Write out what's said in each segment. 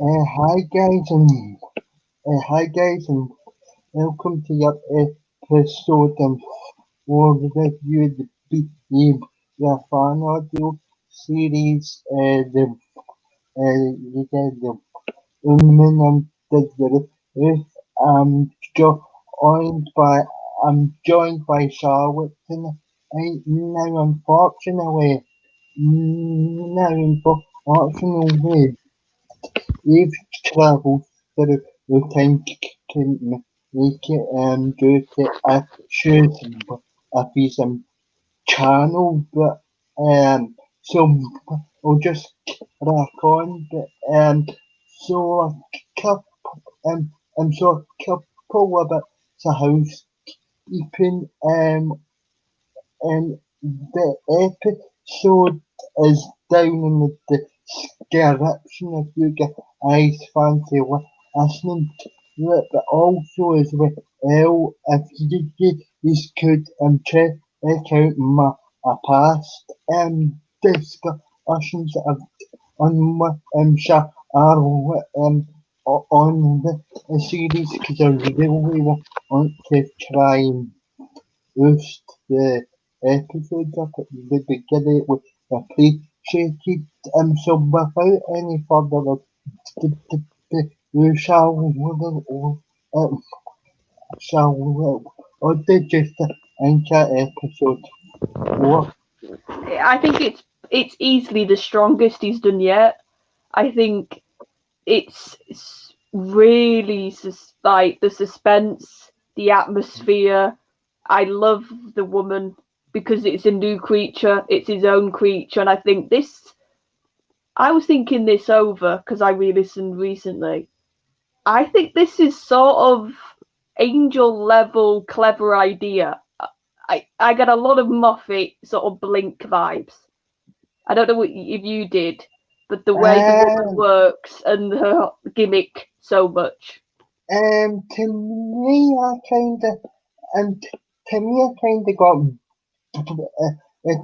Hi guys, and welcome to your episode for the review of the the fan audio series. The Unman and the Ruth. I'm joined by Charlotte tonight. Now unfortunately, we've travelled through the time can make it due to issues of his channel, but so we'll just crack on. But so a couple so a couple of bits of housekeeping and the episode is down in the description if you guys fancy listening to it, but also as well if you could check out my past discussions of on my are on the series because I really want to try and boost the episodes up at the beginning with appreciated. So without any further ado, we uh, or did just enter episode 4. I think it's easily the strongest he's done yet. I think it's really like the suspense, the atmosphere. I love the woman because it's a new creature, it's his own creature, and I think this. I was thinking this over because I re-listened recently. I think this is sort of angel level clever idea. I got a lot of Moffat sort of Blink vibes. I don't know if you did, but the way the woman Um, works and her gimmick so much. to me, I kind of, and to me, I kind of got,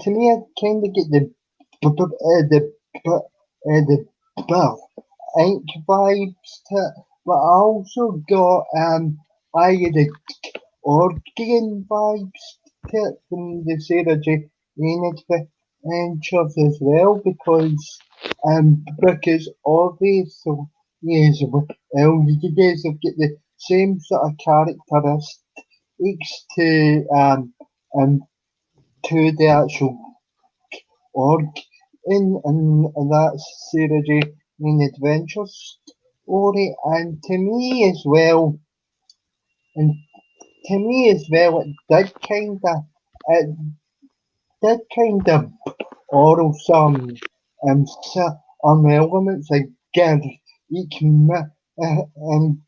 to me, I kind of get the ink vibes to it, but I also got, I had the organ vibes to it from the Sarah J. Maynard ventures as well because obviously yes, well, you guys have got the same sort of characteristics to to the actual org in that Sarah J. Main Adventures story, and and to me as well, it did kind of borrow some elements like Garrick and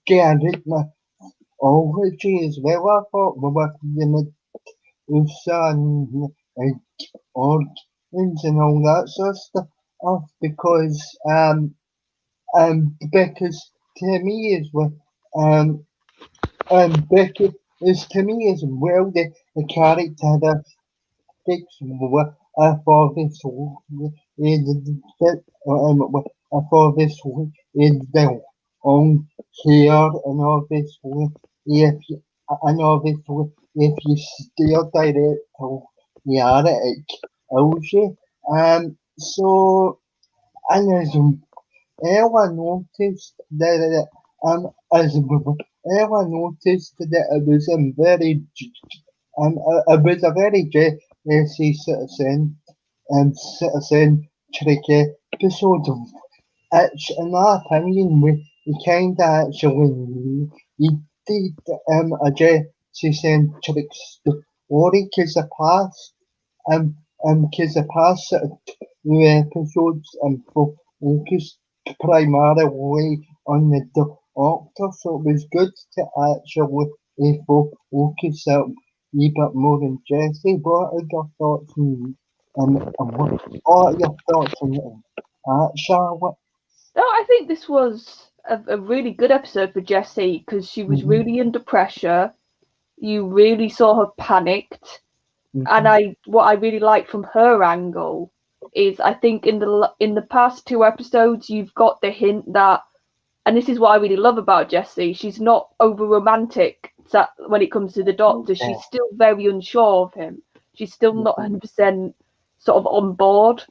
Garrick mythology as well. I thought we were with sun and organs and all that sort of stuff because to me as well Becky is to me as well the character for this for this is the own here and obviously if you, and obviously if you steer direct to yeah it kills you. So and as Ella noticed that as Ella noticed that it was a very it was a very Jesse citizen-centric episode. It's, in my opinion, we kind of actually we did a Jesse-centric story because the past sort of two episodes focused primarily on the Doctor, so it was good to actually focus a wee bit more on Jesse. What are your thoughts what are your thoughts on that, Charlotte? No, I think this was a really good episode for Jessie because she was Mm-hmm, really under pressure. You really saw her panicked, and mm-hmm, I what I really like from her angle is I think in the past two episodes you've got the hint that And this is what I really love about Jessie. She's not over romantic when it comes to the Doctor. Yeah. She's still very unsure of him. She's still not 100% sort of on board.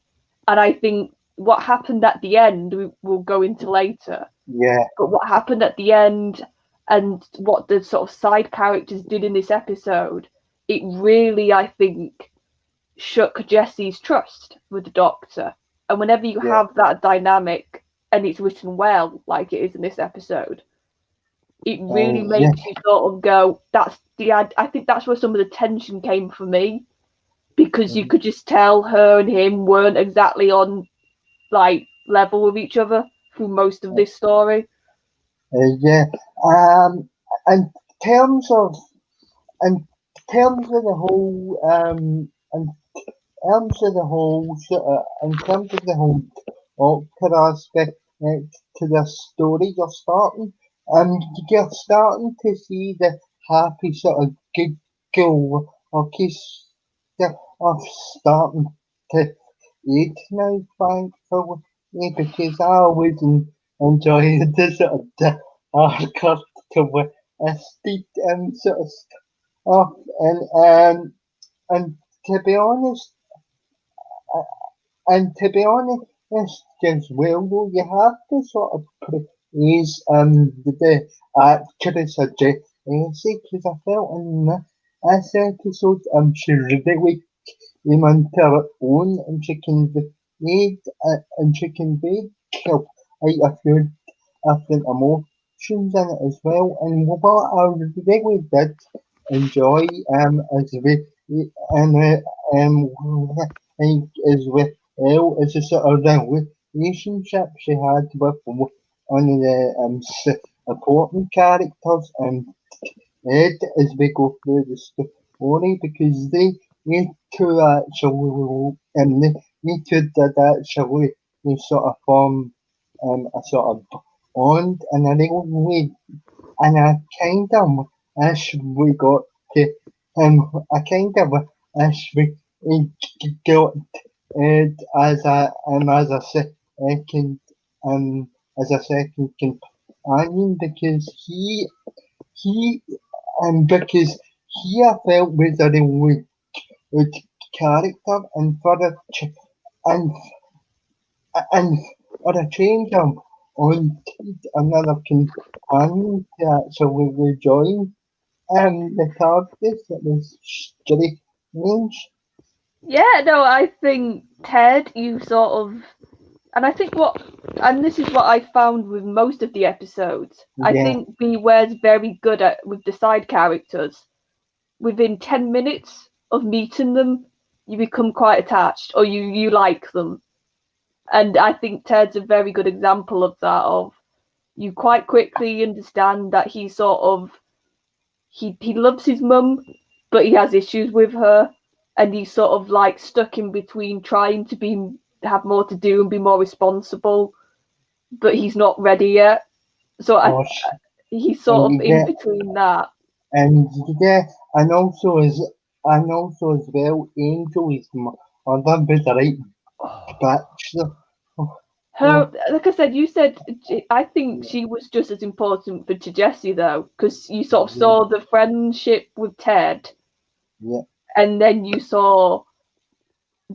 And I think what happened at the end, we'll go into later. Yeah. But what happened at the end and what the sort of side characters did in this episode, it really, I think, shook Jessie's trust with the Doctor. And whenever you have that dynamic and it's written well, like it is in this episode, it really makes you sort of go, I think that's where some of the tension came for me, because you could just tell her and him weren't exactly on like level with each other through most of this story. Yeah. In terms of in terms of the whole in terms of the whole Doctor aspect to the story you're starting to see the happy sort of giggle of starting to eat now, thankfully, because I always enjoy the sort of the hardcore twisted sort of stuff, and to be honest, and to be honest, as well, though, you have to sort of praise the actress of Jessie, because I felt in this episode she really came into her own, and she conveyed quite a few different emotions in it as well. And what I really did enjoy as and as well as the sort of relationship she had with one of the supporting characters and Ed as we go through the story, because they two actually they two did actually they sort of form a sort of bond in a real way, and I kind of wish we got to I kind of wish we got Ed as a second as a second companion, because he because he I felt was a really good character, and and and for a change on another companion to actually rejoin the TARDIS. It was strange. Yeah, no, I think Ted, you sort of, and I think and this is what I found with most of the episodes. I Yeah, think Beware's very good at with the side characters. Within 10 minutes of meeting them, you become quite attached, or you like them. And I think Ted's a very good example of that. Of you quite quickly understand that he loves his mum, but he has issues with her, and he's sort of like stuck in between trying to have more to do and be more responsible, but he's not ready yet. So gosh, he's and sort of you in get between that. and yeah, and also as well, Angel is mother was the right bitch. Her, like I said, you said I think she was just as important to Jessie though, because you sort of Yeah, saw the friendship with Ted, yeah, and then you saw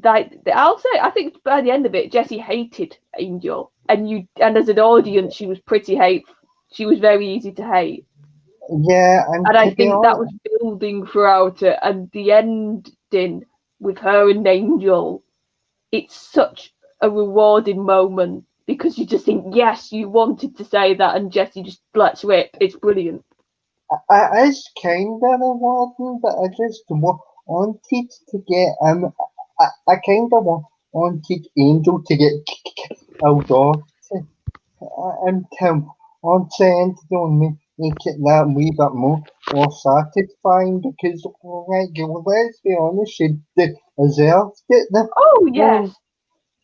that. I'll say I think by the end of it, Jessie hated Angel, and as an audience, she was pretty hate. She was very easy to hate, yeah, and and I to be think that honest, was building throughout it, and the ending with her and Angel, it's such a rewarding moment because you just think, yes, you wanted to say that, and Jessie just lets rip. It's brilliant. it's kind of rewarding, but I just wanted to get I kind of wanted Angel to get killed off until on end on me make it that wee bit more satisfying, because like let's be honest, she deserved it. Oh Well, yes,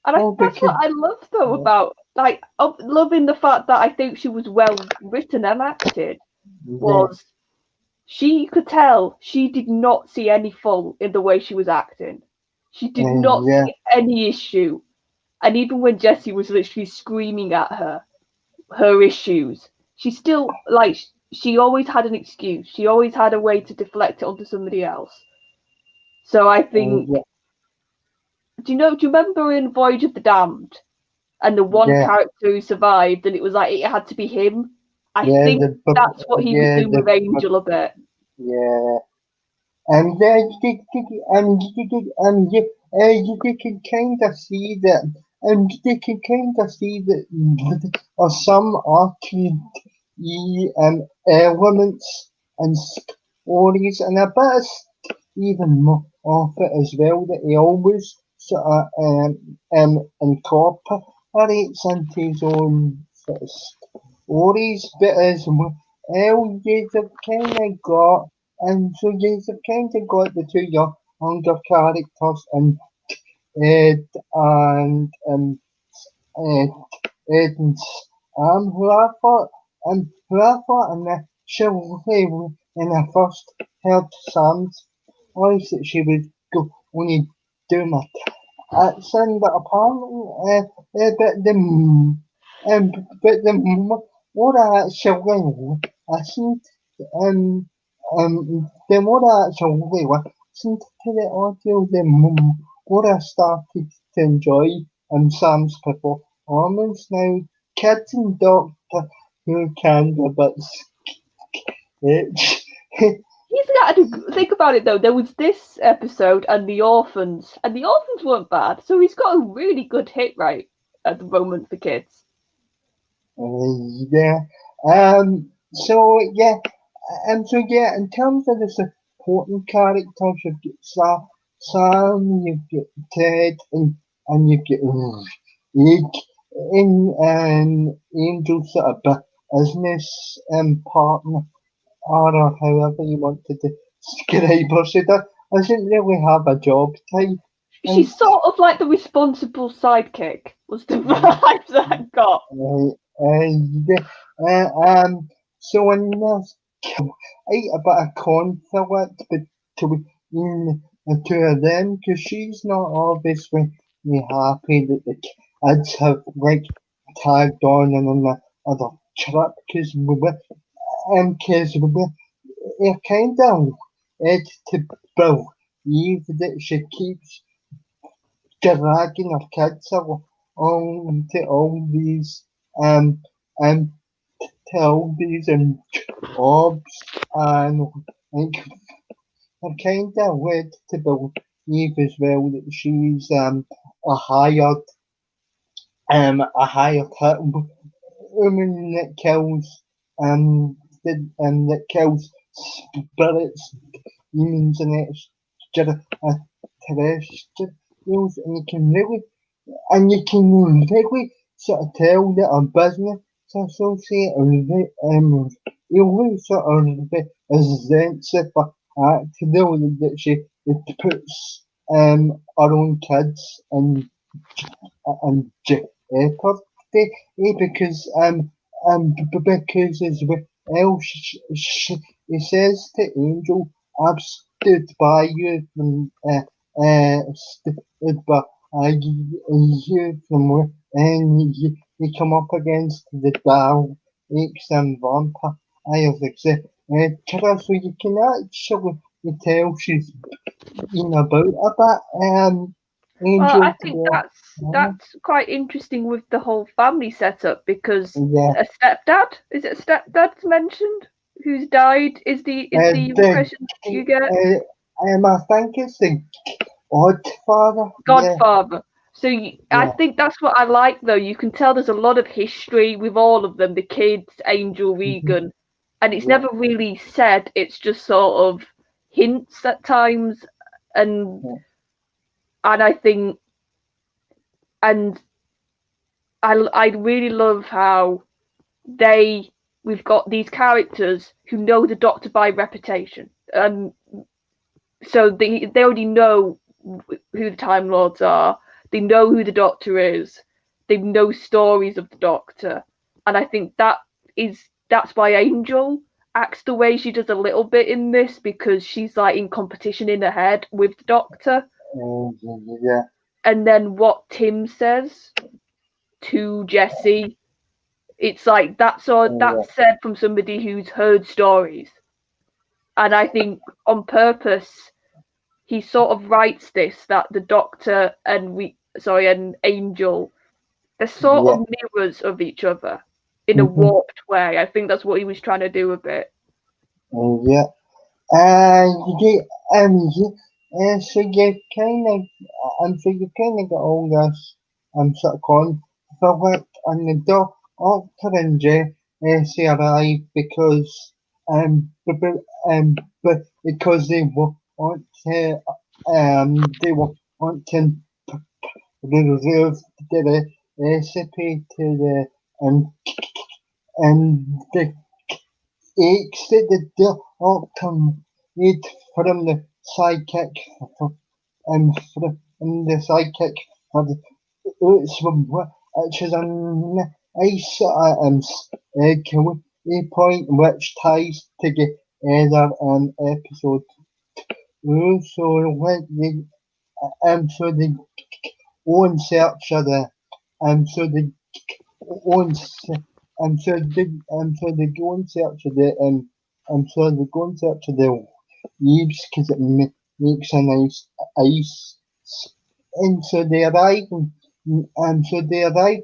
and that's what because I love though about like loving the fact that I think she was well written and acted. yeah, Was she could tell she did not see any fault in the way she was acting. She did not yeah, see any issue. And even when Jessie was literally screaming at her, her issues. She still like she always had an excuse. She always had a way to deflect it onto somebody else. So I think, yeah, do you remember in Voyage of the Damned and the one yeah, character who survived and it was like it had to be him? I yeah, think that's what he was doing with Angel a bit. yeah. And you can kind of see that, and you can kind of see that or some arcade elements and stories, and a bit of even more of it as well, that he always sort of incorporates into his own sort of stories, but as well, you've kind of got, and so you've kind of got the two younger characters, and Ed and and who I thought initially when I first heard Sam's voice that she would go only do my accent, but apparently, um, but the more I actually listened, the more I actually listened to the audio, the more I started to enjoy Sam's performance. Now, kids and Doctor Who can be a bit sketch. He's got to think about it though. There was this episode and the orphans weren't bad. So he's got a really good hit rate at the moment for kids. Yeah. So in terms of the supporting characters, you've got Sam, you've got Ted, and you've got Ig in Angel sort of business partner, or however you want to describe her. She doesn't really have a job type. And She's sort of like the responsible sidekick, was the vibe that I got. yeah, so when there's a bit of conflict between the two of them, because she's not obviously happy that the kids have like tagged on and on the other trip, because it kind of led to believe that she keeps dragging her kids along to all these um um tell these jobs, and like are kind of led to believe as well that she's a hired hit woman that kills that kills spirits, demons, and extraterrestrials, and you can really sort of tell that a business associate really sort of resents the fact that she puts her own kids in jeopardy, because because as well he says to Angel, I've stood by you from stood by you from and you come up against the Daleks and vampires, etc. So you can actually tell she's been about a bit Well, I Angel to think the that's quite interesting with the whole family setup because yeah. a stepdad, is it a stepdad's mentioned who's died is the The impression you get? I think it's the Godfather. Yeah, Godfather. So I yeah, think that's what I like though. You can tell there's a lot of history with all of them, the kids, Angel, mhm, Regan, and it's yeah, never really said. It's just sort of hints at times, and yeah, and I think and I really love how they we've got these characters who know the Doctor by reputation, so they already know who the Time Lords are. They know who the Doctor is. They know stories of the Doctor, and I think that's why Angel acts the way she does a little bit in this because she's like in competition in her head with the Doctor. And then what Tim says to Jesse It's like that's yeah, said from somebody who's heard stories. And I think on purpose he sort of writes this that the Doctor and Angel, they're sort yeah, of mirrors of each other in a mm-hmm, warped way. I think that's what he was trying to do a bit. yeah. You yeah, so you kind of got all this, sort of conflict, and the Doctor and Jesse arrive because, but because they want to reserve the recipe to and the the outcome need from the sidekick from the sidekick for the which is a nice point which ties together episode two. So when so the own search of the so the owns so so they go and search of the so they go and search of the leaves because it makes a nice ice. And so they arrive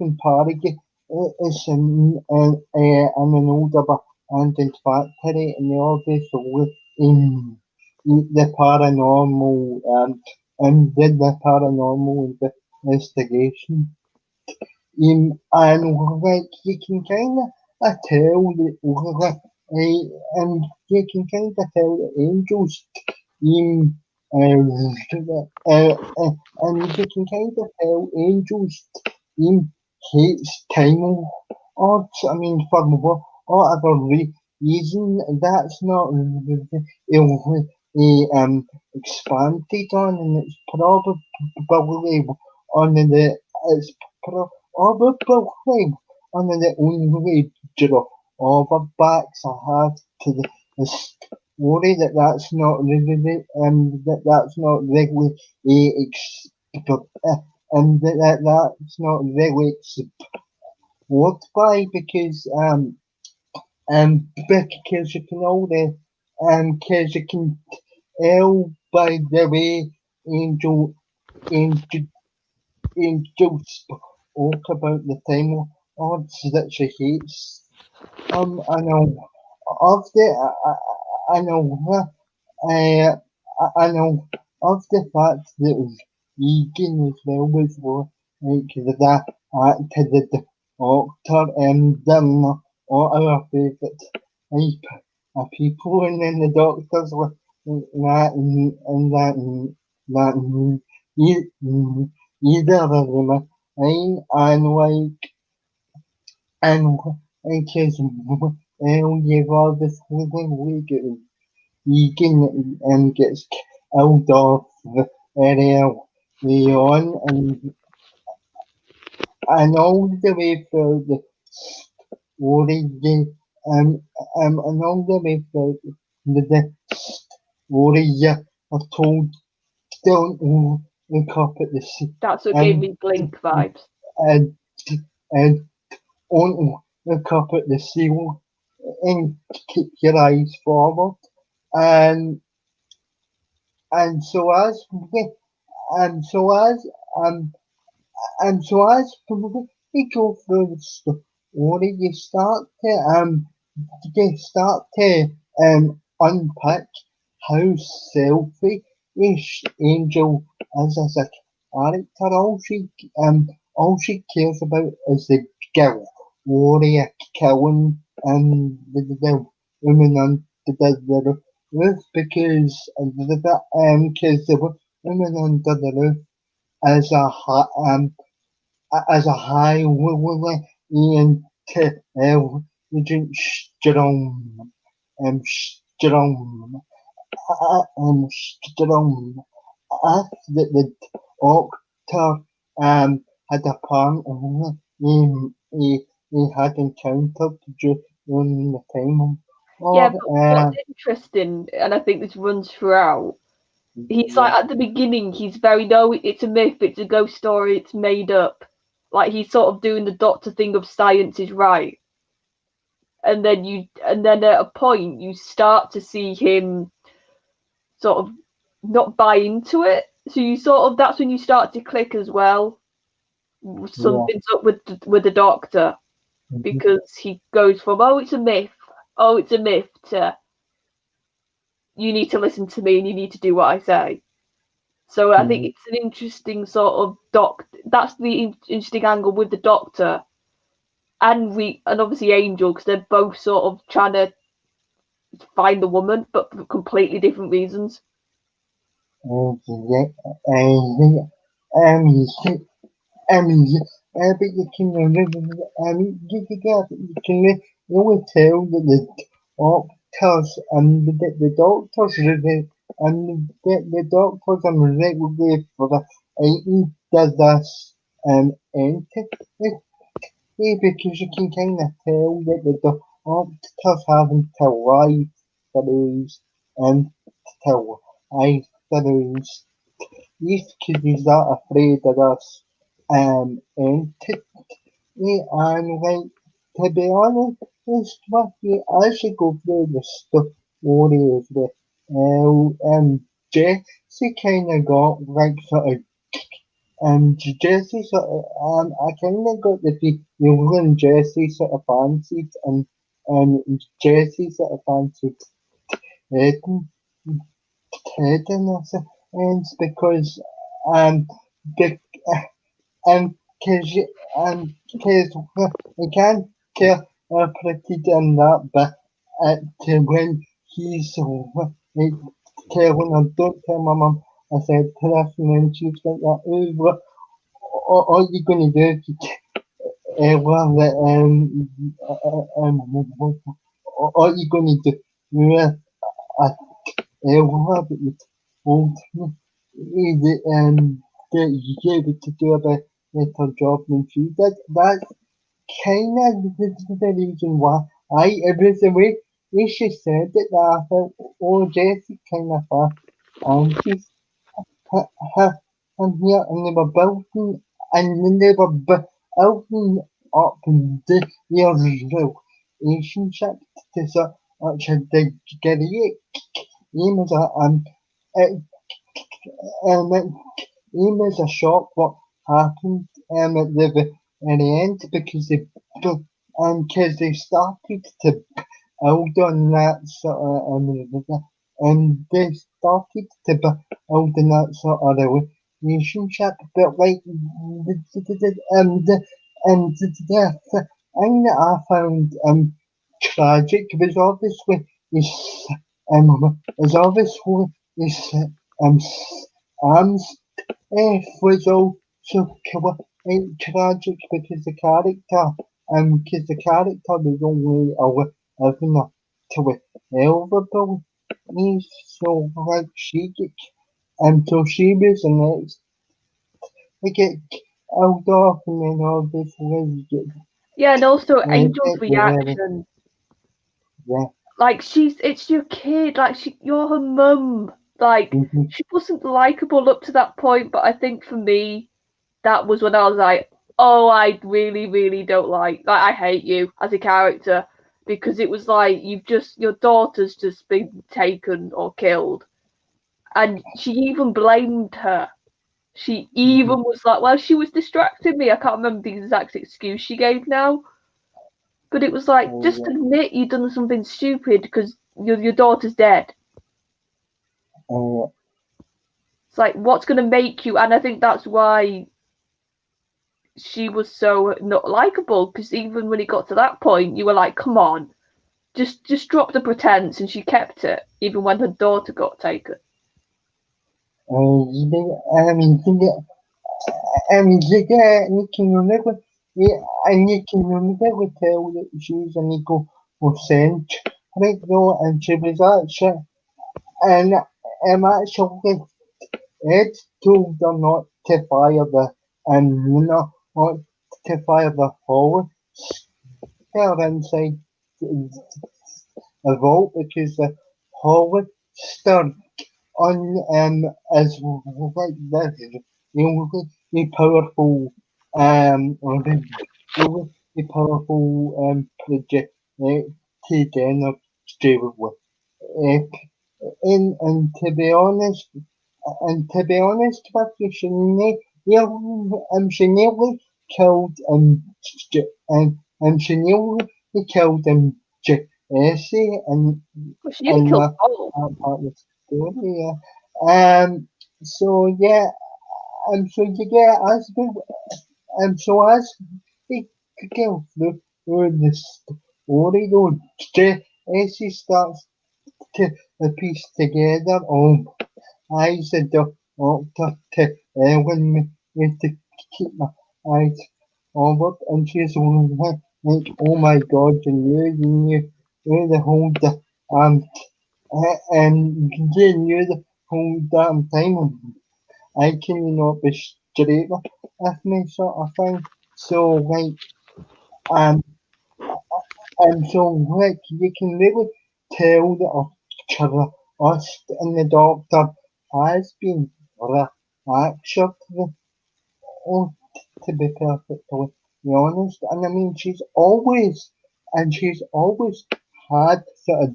in Paraguay. It's in an old abandoned factory, and they obviously the paranormal did the paranormal investigation. And like you can kind of tell that and you can kind of tell the angels in and you can kind of tell angels in hates time odds. I mean, for whatever reason, that's not expanded on, and it's probably on the it's probably on the only backs I have to the story that's not really that's not really and that's not really explored by because you can only because you can tell by the way Angel Angel Angel spoke about the time odds that she hates. I know of the I know uh, I know of the fact that Egan as well was like that acted the Doctor and all our favourite type of people, and then the Doctors were that and that that either of them are fine and like and because you've obviously been Egan gets out of the area on and all the way through the story and all the way through the story are told don't look up at the sea That's what gave and me Blink vibes. and and don't look up at the ceiling and keep your eyes forward and and so as and so as um and so as we go through the story, you start to unpack how selfish Angel is as a character. All she cares about is the girl warrior killing the women under the roof because the women under the roof as a as a high and Regent Strong Strong if the doctor had apparently he had encountered during the time Yeah, of but what's interesting, and I think this runs throughout, he's like yeah, at the beginning, he's very no, it's a myth, it's a ghost story, it's made up. Like he's sort of doing the Doctor thing of science is right. and then at a point you start to see him sort of not buy into it. So you sort of that's when you start to click as well. yeah. Something's up with the doctor Mhm. because he goes from oh it's a myth to you need to listen to me and you need to do what I say. So I think Mhm. it's an interesting sort of That's the interesting angle with the Doctor and obviously Angel because they're both sort of trying to find the woman, but for completely different reasons. Yeah, and um, but you can you can really tell that the doctors and the doctors the doctors are regularly for the eating does this entity because you can kind of tell that the doctors having to lie through and tell lie through these kids are afraid of us entity and like to be honest with you, I should go through the story of the Jesse kind of got like sort of Jesse sort of I kind of got the feeling Jesse sort of fancied Jesse sort of fancied Ted, Ted and that's and because um the because because we can't tell pretty in that but to when he's like telling her don't tell my mum I said to this and then she's like that oh what all you gonna do if you well that all you gonna do yeah I well that you told me that that you gave it to do a better job than she did that's kind of the reason why it was the way she said it that I felt, oh, Jessie kind of far. And she's, her, her, and here, and they were building, and they were building up their relationship to such a degree. It was it, it It was a shock what happened at the end because they started to build on that sort of and they started to build on that sort of relationship, but like the thing that I found tragic was obviously is obviously is um arms was also tragic because the character was only alive enough to help the police, so like so she was the next to get out off, and then obviously Yeah, and also Angel's get the reaction. yeah, Like it's your kid. Like you're her mum. Like mhm, she wasn't likable up to that point, but I think for me, that was when I was like, oh, I really, really don't like I hate you as a character because it was like your daughter's just been taken or killed, and she even blamed her. She mhm, even was like, well, she was distracting me. I can't remember the exact excuse she gave now, but it was like, just yeah, admit you've done something stupid because your daughter's dead. uh, It's like, what's going to make you? And I think that's why she was so not likable because even when it got to that point, you were like, come on, just drop the pretense, and she kept it even when her daughter got taken. I mean, you can remember, yeah, and you can remember tell that she was an equal percent, right though, and she was actually, and actually, Ed told her not to fire not to fire the hole, there inside the vault because the hole stirred on as like this really powerful really powerful project together with it. And to be honest with you, she nearly killed she nearly killed Jesse Well, she nearly in killed the Paul. part of the story. Yeah. So yeah, so you get as so as we go through the story, though, Jesse starts to piece together. Oh, I said the doctor to when me to keep my eyes over, and she's like, oh my god, you knew the whole um and you knew the whole damn time. I can not be straight with me, sort of thing. So like um so like you can really tell that trust in the doctor has been fractured. Oh, to be perfectly honest, and I mean she's always had sort of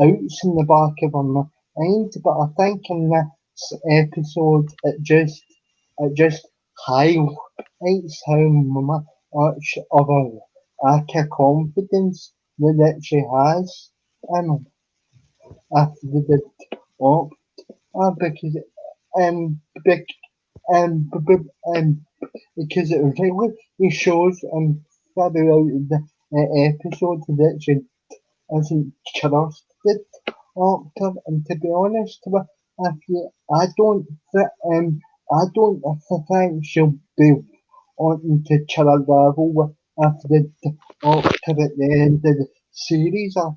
outs in the back of her mind, but I think in this episode it just highlights how much of a lack of confidence that she has after the talk, because um bec- because it really shows throughout the episode that she isn't trusted actor, and to be honest with you, I don't think she'll be wanting to chill a level with the actor at the end of the series. I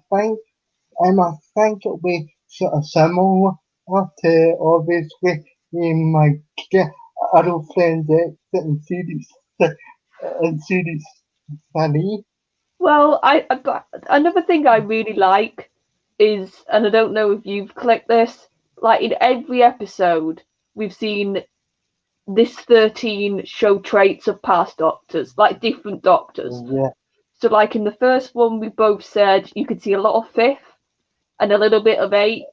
think it'll be sort of similar to obviously my other friends in series 3. Well, but another thing I really like is, and I don't know if you've clicked this, like in every episode, we've seen this 13 show traits of past doctors, like different doctors. Yeah, So, like in the first one, we both said you could see a lot of fifth and a little bit of eight.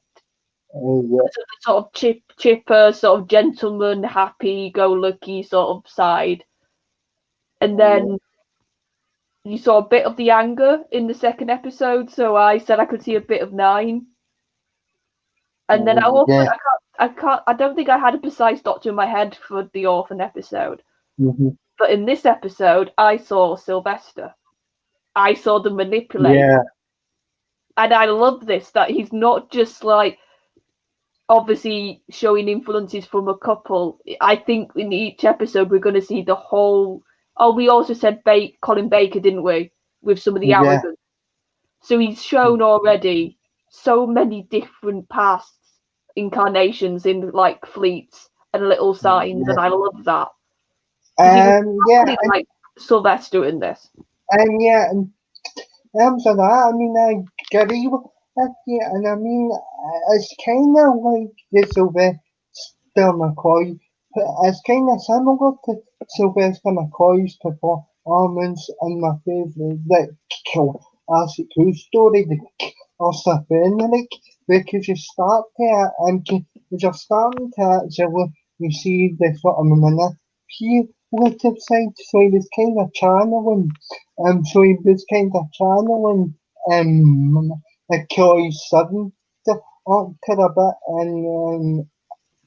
yeah, So the sort of chipper, sort of gentleman, happy-go-lucky sort of side. And yeah, then you saw a bit of the anger in the second episode, so I said I could see a bit of nine. And then yeah. I don't think I had a precise doctor in my head for the orphan episode. Mm-hmm. But in this episode, I saw Sylvester. I saw the manipulator. Yeah, And I love this, that he's not just like obviously showing influences from a couple. I think in each episode we're going to see the whole. Oh, we also said Colin Baker, didn't we? With some of the yeah, arrogance. So he's shown already so many different past incarnations in like fleets and little signs, and yeah. I love that because he was Yeah, really like Sylvester in this. yeah, and terms of that, I mean, I agree with you, and I mean, it's kind of like the Sylvester McCoy, it's kind of similar to Sylvester McCoy's performance in my favourite, like, classic Who story, the Arthur Fenric, because you start to, you're starting to actually receive the sort of manipulative side, so he was kind of channeling so he was kind of channeling Achilles' sudden actor a bit,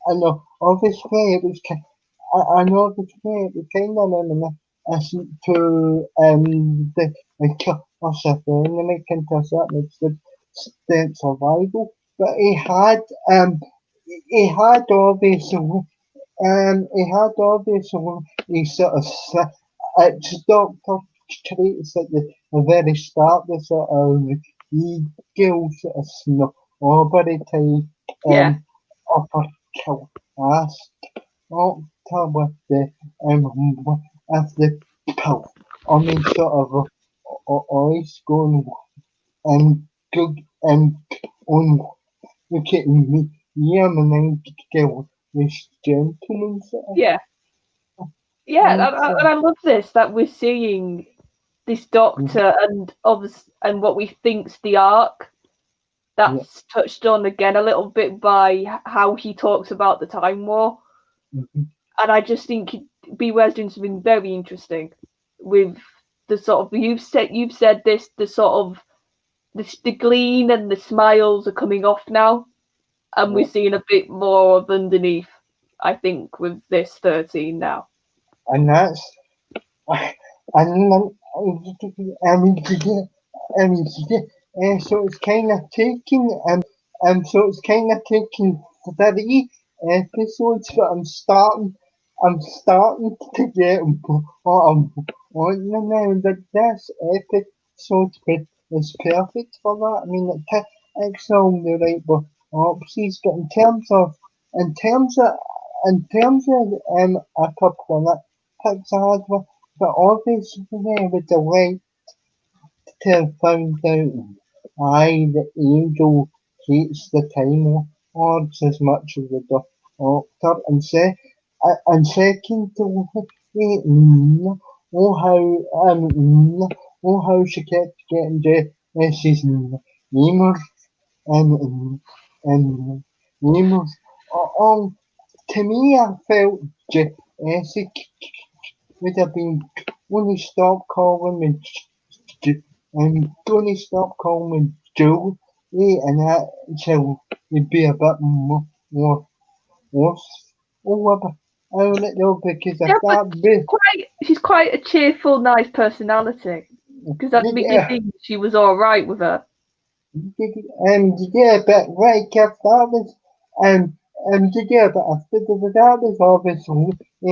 I know obviously it was I know obviously it was kind of reminiscent to the Killers of Enemy to a certain extent survival, but he had obviously he sort of it's Doctor traits at the very start, the sort of eagle sort of snobbery type Yeah, upper class Doctor with the pill. I mean sort of always going and good and on look at me. Yeah, I'm an girl, this gentleman sort of yeah, yeah. thing. And I love this that we're seeing this doctor and what we think's the arc. That's touched on again a little bit by how he talks about the Time War. And I just think Beware's doing something very interesting with the sort of you've said this, the sort of the gleam and the smiles are coming off now, and we're seeing a bit more of underneath, I think, with this 13 now. And that's so it's kind of taking 30 episodes, but I'm starting to get what I'm wanting now. That this episode is perfect for that. I mean, it ticks all the right boxes, but in terms of a couple of that ticks hard, but obviously with the way to find out why the angel hates the Time Lords as much as the Doctor, and secondly, how she kept getting Jess's neighbours and neighbours. To me, I felt Jesse would have been only stop calling me Tony stop calling me Joe, and that shall be a bit more worse. I don't know, because yeah, she's quite a cheerful, nice personality. Because at the beginning, she was all right with her. Yeah, but right, Kev, that was yeah, but that was obviously that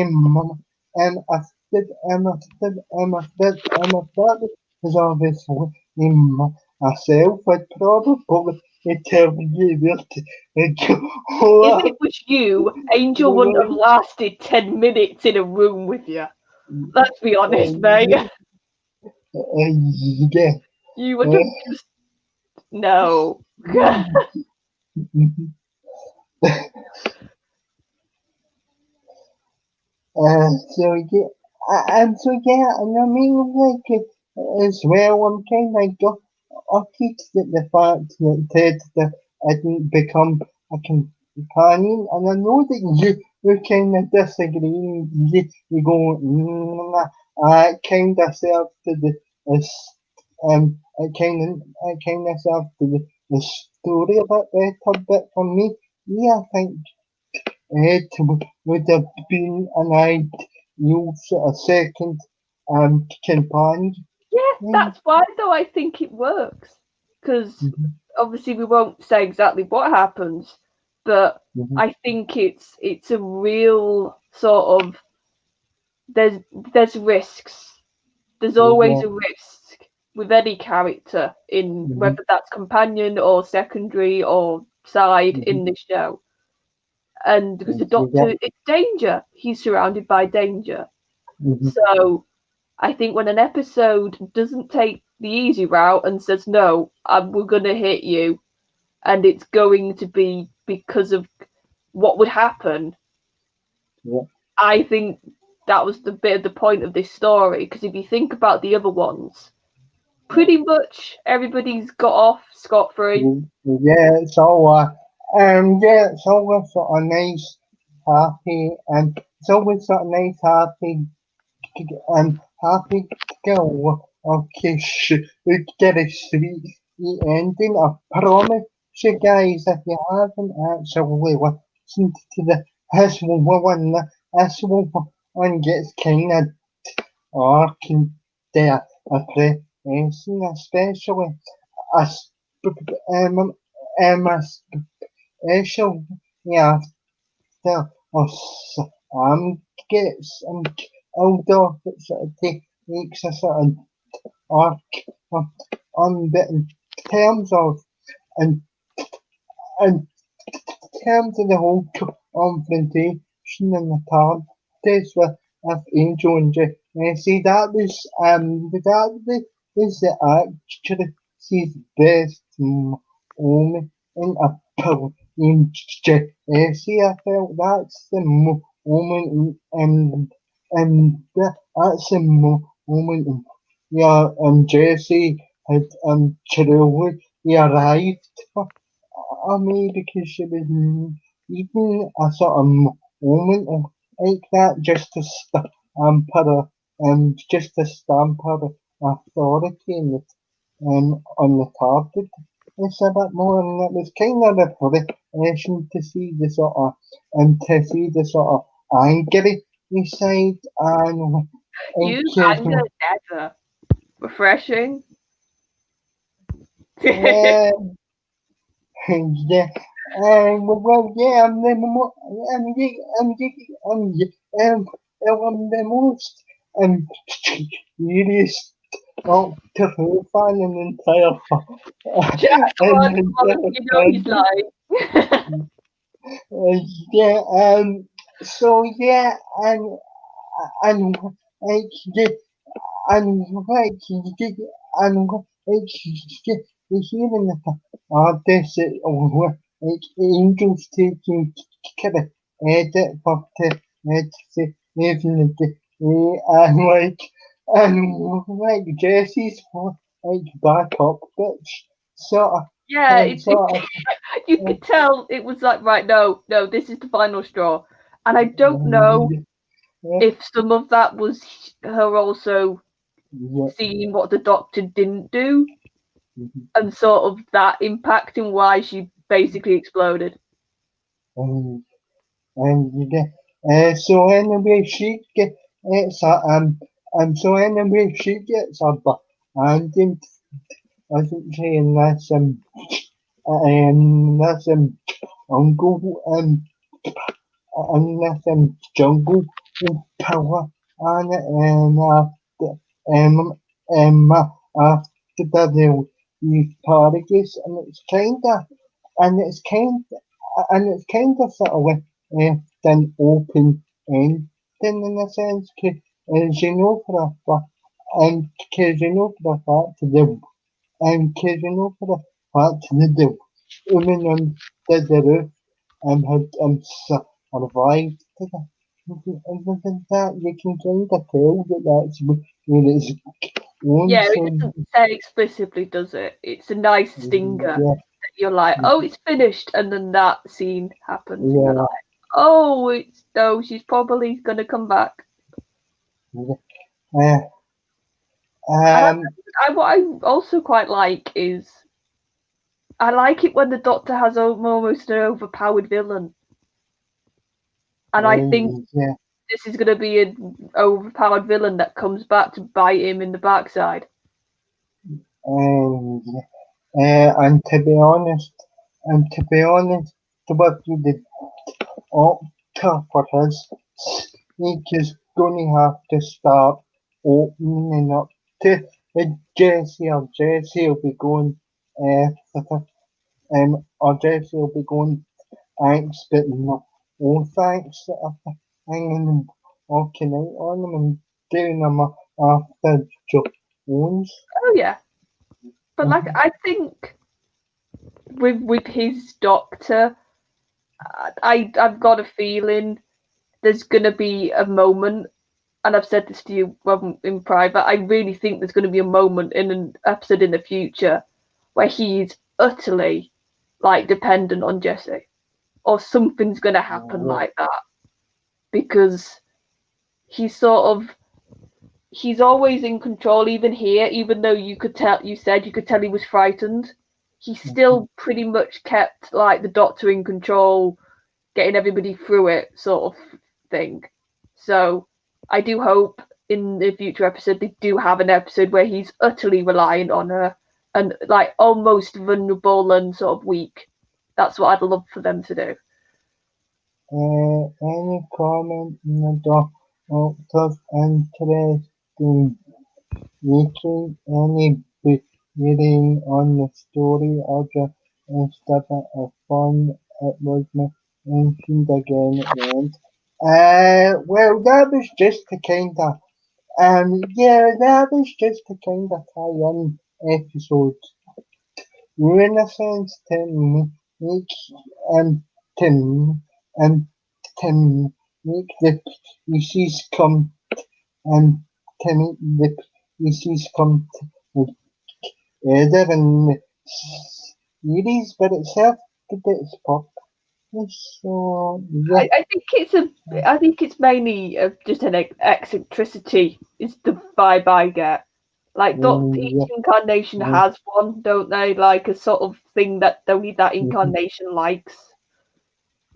was obviously myself. I'd probably tell you that If it was you, Angel wouldn't have lasted 10 minutes in a room with you. Let's be honest, mate. Yeah. You would have just no. And I mean, like as well, I'm kind of lucky that the fact that Ted didn't become a companion, and I know that you kind of disagree. You go, I kind of serves to I kind of serves to the story a bit better, but for me, yeah, I think it would have been an ideal sort of second companion. Yeah, that's why though I think it works. Because obviously we won't say exactly what happens, but I think it's a real sort of there's risks. There's always a risk with any character in whether that's companion or secondary or side in the show. And because the Doctor, it's danger. He's surrounded by danger. So I think when an episode doesn't take the easy route and says, no, we're going to hit you, and it's going to be because of what would happen, I think that was the bit of the point of this story. Because if you think about the other ones, pretty much everybody's got off scot-free. Yeah, it's always sort of nice, happy, and it's always sort of nice, happy girl. Okay, we get a sweet ending. I promise you guys, if you haven't actually listened to this one gets kind of dark and depressing, especially especially after gets older. It sort of takes a sort of arc but in terms of in, in terms of the whole confrontation in the TARDIS with Angel and Jesse, that was the actress's best moment in Jesse. I felt that's the moment and that's the moment yeah, Jessie had truly arrived for me because she was even a sort of moment like that just to stamp her, just to stamp her authority in the on the target. It's a bit more, and it was kind of refreshing to see the sort of, and to see the sort of angry side, and You because, anger never. Refreshing. yeah, yeah, well, yeah, I'm the, I'm the most, curious, fan in the entire, Jack, in come on, the you know he's entire lying. yeah, so yeah, and like the and like the and like the hearing of this like angels taking care of edit but it's even the and like Jesse's like back up bitch sort of Yeah, sort of you could tell it was like, right, no, no, this is the final straw. And I don't know yeah, if some of that was her also yeah, seeing what the doctor didn't do yeah. and sort of that impacting why she basically exploded. Um, and yeah, so anyway, she gets and so anyway, she gets a and isn't she? And that's uncle and that's jungle power and after that the parties and it's kind of sort of an open ending in a sense, because you know for a fact, and because you know for a fact because you know for a fact the women on the roof had survived to and within that you can kind of tell that that's where it's going. Yeah, it So doesn't say explicitly, does it? It's a nice stinger. yeah, You're like, oh, it's finished, and then that scene happens, and you're yeah, like, oh, it's no, she's probably gonna come back. yeah. And Um, what I also quite like is I like it when the Doctor has almost an overpowered villain, and I think yeah. this is gonna be an overpowered villain that comes back to bite him in the backside. And and to be honest, what you did opta for his sneak is going to have to start opening up to Jesse or Jesse will be going or Jesse will be going thanks but no thanks hanging and walking out on them and doing them after Jones. Oh yeah, but like I think with his Doctor, I've got a feeling there's gonna be a moment, and I've said this to you in private. I really think there's gonna be a moment in an episode in the future where he's utterly like dependent on Jesse, or something's gonna happen Yeah, like that because he's sort of he's always in control even here, even though you said you could tell he was frightened. He still pretty much kept like the Doctor in control, getting everybody through it sort of thing. So I do hope in the future episode they do have an episode where he's utterly reliant on her and like almost vulnerable and sort of weak. That's what I'd love for them to do. any comment in the doctor's interest in making any bearing on the story or just instead of fun it was mentioned again at the end. Well, that was just to kind of, yeah, that was just to kind of tie in episode in a sense to make, um, to, um, to make the species come and to make the issues come together in the series, but itself gets popped. So yeah, I think it's mainly just an eccentricity is the vibe I get. Like each yeah, incarnation yeah, has one, don't they? Like a sort of thing that only that incarnation likes.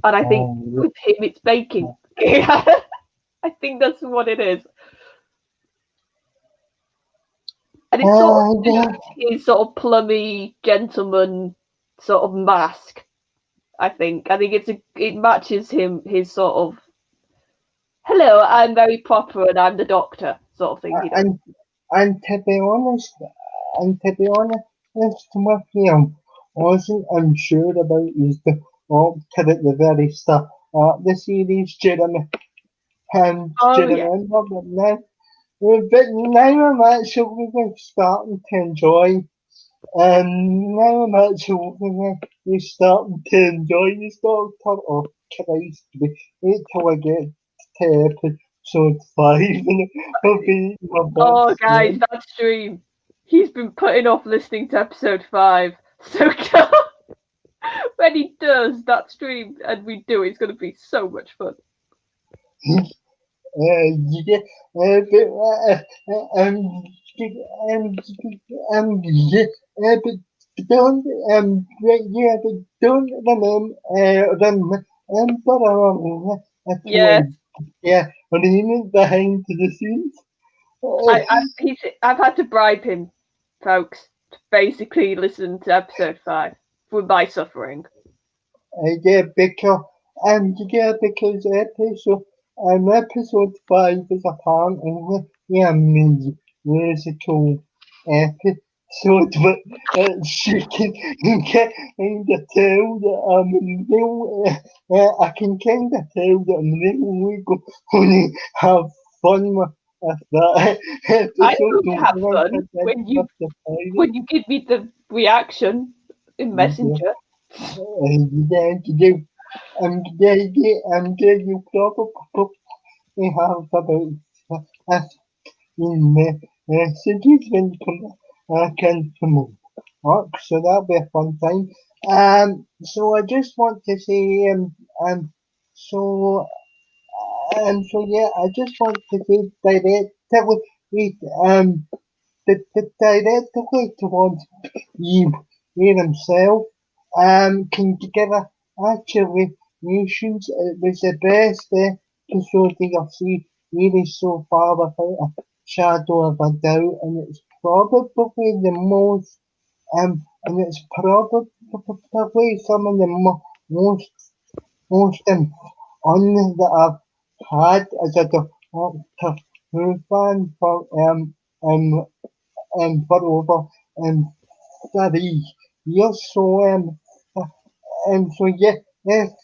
And I think yeah, with him, it's baking. I think that's what it is. And it sort of yeah. suits his sort of plummy gentleman sort of mask. I think. I think it matches his sort of hello, I'm very proper and I'm the doctor sort of thing he does. And and to be honest, and to be honest with him, wasn't unsure about his opted at the very start of the series, Jeremy. Oh Jeremy, yeah. but now I'm actually starting to enjoy. Now I'm actually starting to enjoy this Doctor. Oh Christ, wait till I get to episode 5 and I'll be my Oh boss guys, then. that stream. He's been putting off listening to episode 5. So when he does that stream and we do, it's gonna be so much fun. Yeah, but um, yeah, but don't yeah, but don't remember Yes, actually yeah, running behind the scenes. I, I've had to bribe him, folks, to basically listen to episode 5 with my suffering. Yeah, because episode 5 is apparently yeah, musical episode, but she can kind of tell that I'm I can kind of tell that I'm really going to have fun with that I episode hope you have like I fun did with the pilot. when you give me the reaction in Yeah, Messenger. yeah, I'm glad you probably have about 15 messages when you come back in from work, so that'll be a fun time. So I just want to say, so, so yeah, I just want to say directly, directly towards you, he himself, can together actually nations. It was the best episode of the series so far without a shadow of a doubt, and it's probably the most, and it's probably some of the most, fun that I've had as a Doctor Who fan um, for over um, 30 years. So, so yeah,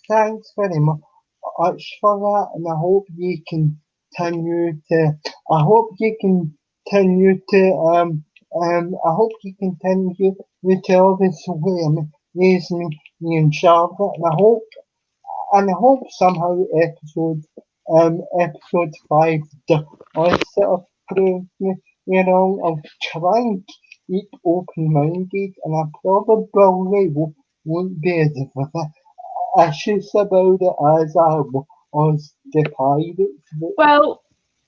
thanks very much for that, and I hope you continue to. I hope you continue to. I hope you continue to obviously amaze me and Charlotte, and I hope somehow episode 5 does sort of prove me, of trying to keep open-minded, and I probably won't be as anxious about it as as the pirates. Well,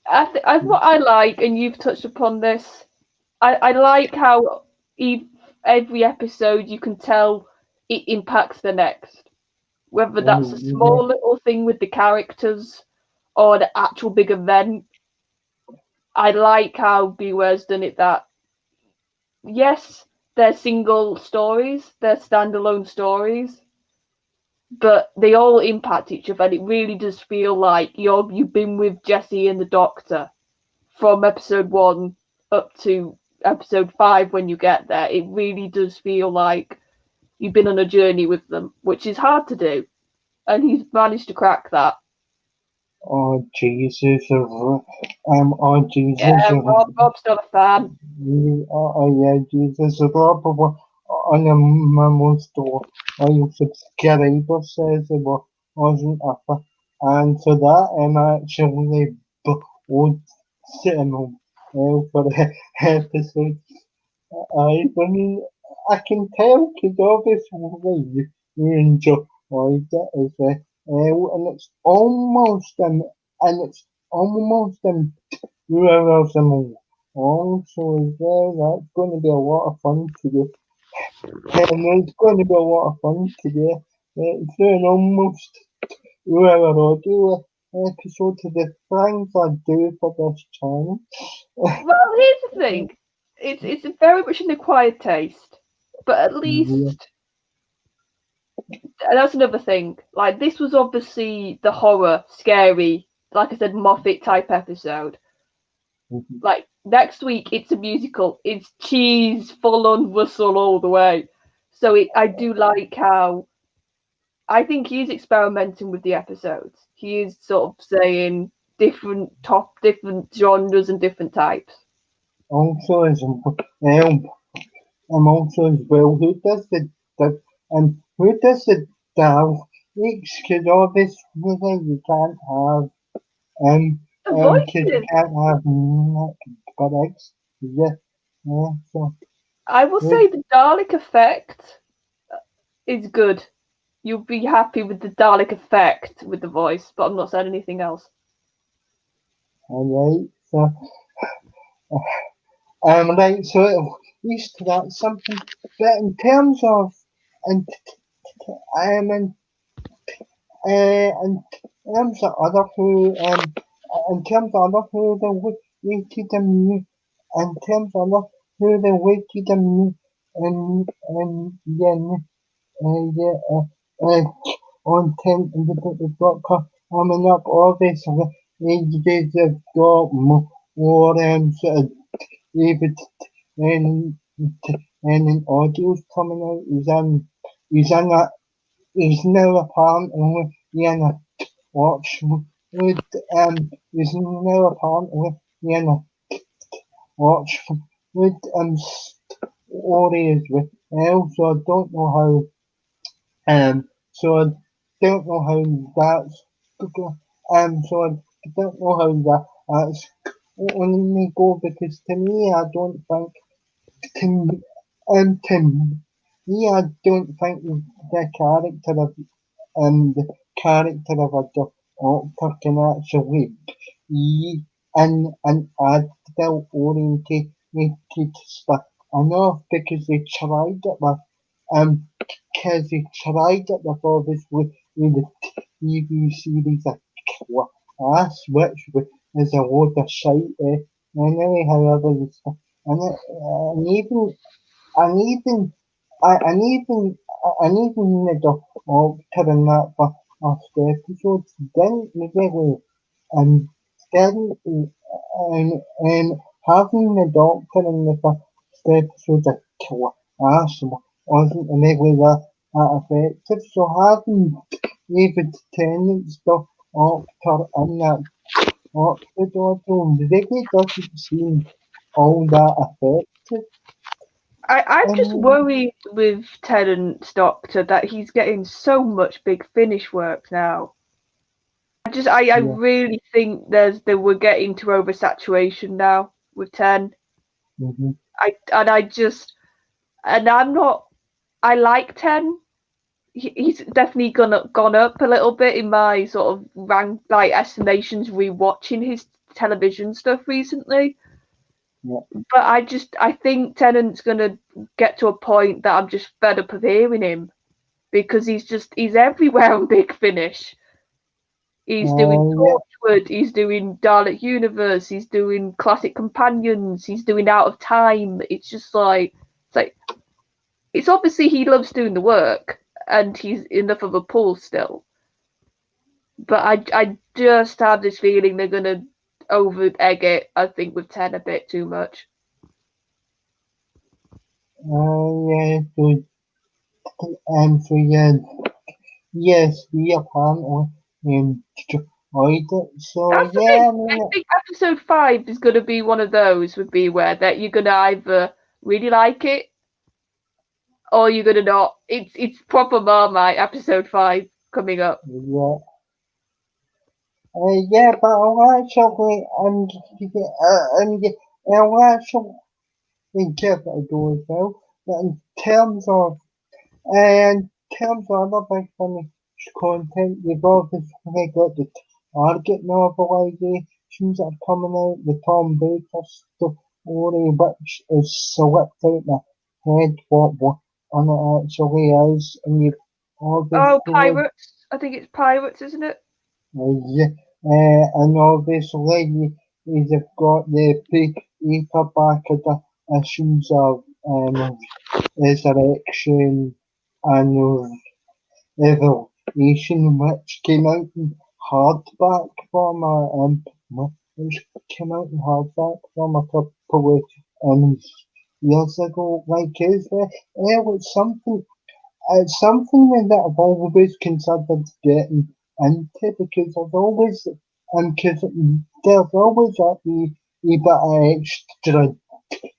what I like, and you've touched upon this, I like how every episode you can tell it impacts the next. Whether that's a Yeah, small little thing with the characters or the actual big event. I like how Beware's done it that, yes, they're single stories, they're standalone stories, but they all impact each other, and it really does feel like you've been with Jesse and the Doctor from episode 1 up to episode 5 when you get there. It really does feel like you've been on a journey with them, which is hard to do, and he's managed to crack that. oh Jesus, oh Jesus, Yeah, Rob's not a fan. yeah, Jesus, probably on a most subscriber says it wasn't a fan for that, and actually would sit him home. for the episode. I can tell because obviously you enjoyed it as well, and it's almost and it's almost 2 hours and long, so as well, that's going to be a lot of fun to do. And it's going to be a lot of fun to do. It's an almost 2 hour audio episode to the things I do for this channel. Well, here's the thing. It's very much an acquired taste, but at Yeah. least and that's another thing. Like this was obviously the horror, scary, like I said, Moffat type episode. Mhm. Like next week, it's a musical. It's cheese, full on whistle all the way. So I do like how I think he's experimenting with the episodes. He is sort of saying different genres and different types. Also, also as well, who does the Dal mix? Because obviously you can't have The because you voices. can't have Briggs. Yeah, so I will who, say the Dalek effect is good. You'll be happy with the Dalek effect with the voice, but I'm not saying anything else. alright, so right, so at least that's something. But in terms of and in in terms of other who in terms of other who the weighted them in terms of other who the weighted them and yeah on 10 independent broadcast coming up obviously you guys have got more sort of David and and an audio coming out he's in that he's now apparently in a watch with he's now apparently in a watch with stories with so I don't know so I don't know how that's so I don't know how that's only go because to me I don't think to to me I don't think the character of the character of a doctor can actually be an adult oriented stuff enough because they tried it with because they tried it with obviously with the TV series of Class, which is a load of shite. Anyway, however, and even and even and even the doctor in that first episode didn't really and didn't having the doctor in the first episode of Class wasn't really that effective. So having David Tennant's doctor in that Oxford audio really doesn't seem all that effective. I'm just Um, worried with Tennant's Doctor that he's getting so much Big Finish work now. I yeah. really think that we're getting to oversaturation now with 10. Mhm. I just and I'm not I like 10. He's definitely gone up a little bit in my sort of rank like estimations rewatching his television stuff recently. Yeah. But I think Tennant's gonna get to a point that I'm just fed up of hearing him because he's everywhere on Big Finish. He's doing Yeah. Torchwood, he's doing Dalek Universe, he's doing Classic Companions, he's doing Out of Time. It's like it's obviously he loves doing the work and he's enough of a pull still. But I just have this feeling they're gonna over egg it, I think, with 10 a bit too much. Yeah. So yeah. Yes, we apparently enjoyed it. So That's the thing. yeah, I I mean, think episode 5 is gonna be one of those with Beware that you're gonna either really like it or you're gonna not. It's proper Marmite episode 5 coming up. yeah. Yeah, but I actually, I'll actually give it a go as well. But in terms of other big finished content, you've obviously got the Target novelisations that are coming out, the Tom Baker story, which is slipped out my head what one it actually is, and you've Oh, obviously Pirates. I think it's Pirates, isn't it? yeah, and obviously you've got the paperback editions of Resurrection and Revelation, which came out in hardback from which came out in hardback from a couple of years ago. Like, it's something that I've always considered getting into because because there's always that wee bit of extra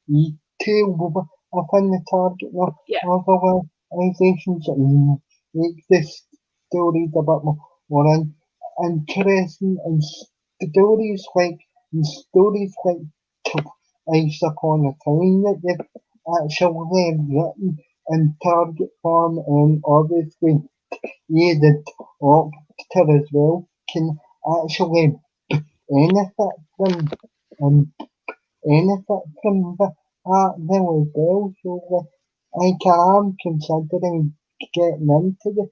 detail within the target Yeah. of organisations that make this stories a bit more interesting and stories like Twice Upon a Time that you've actually written in target form, and obviously you the doctor as well can actually benefit from um, benefit from that now as well. So I am considering getting into the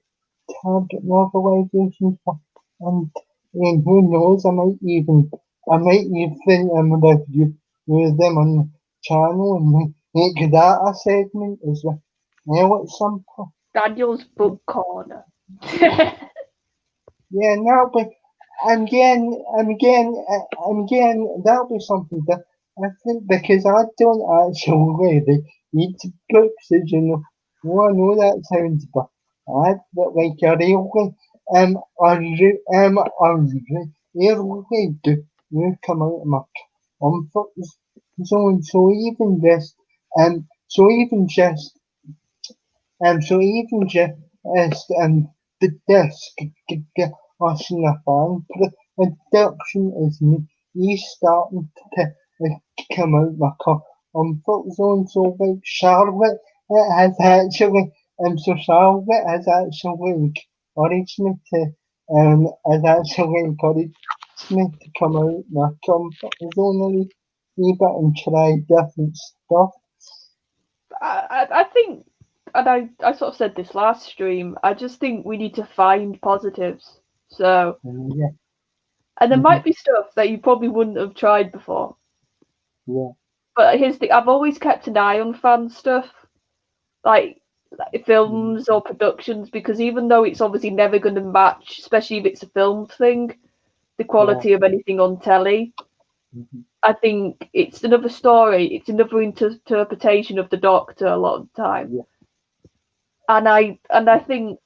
target novelisations, and who knows, I might even review them on the channel and make that a segment as well at some point. Daniel's Book Corner. Yeah, no, but that'll be something that I think because I don't actually read books, as you know. Well, I know that sounds bad, but like I really, really do come out of my comfort zone. So even just so even just the desk watching a fan production is me starting to come out my comfort zone. So like Charlotte has actually Charlotte has actually encouraged me to has actually encouraged me to come out my comfort zone a wee bit and try different stuff. I think, and I sort of said this last stream, I just think we need to find positives. So, And yeah, and there mhm, might be stuff that you probably wouldn't have tried before. yeah, But here's the I've always kept an eye on fan stuff, like, mhm, films or productions, because even though it's obviously never going to match, especially if it's a film thing, the yeah, quality of anything on telly, mhm, I think it's another story. It's another interpretation of the Doctor a lot of the time, yeah, and I think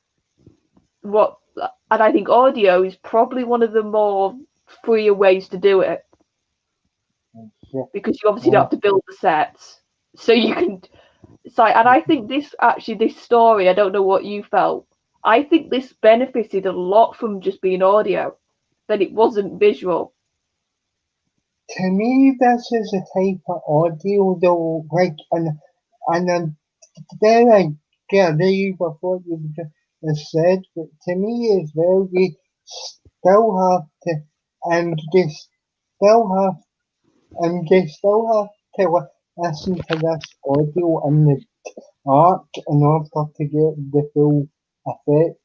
what and I think audio is probably one of the more freer ways to do it yeah. because you obviously don't Um, have to build the sets, so you can. It's like, and I think this story. I don't know what you felt. I think this benefited a lot from just being audio, that it wasn't visual. to me, this is a type of audio, though, like, and then I get agree with what you've just said, but to me as well, you still have to, and you still have, and you still have to listen to this audio in the dark in order to get the full effect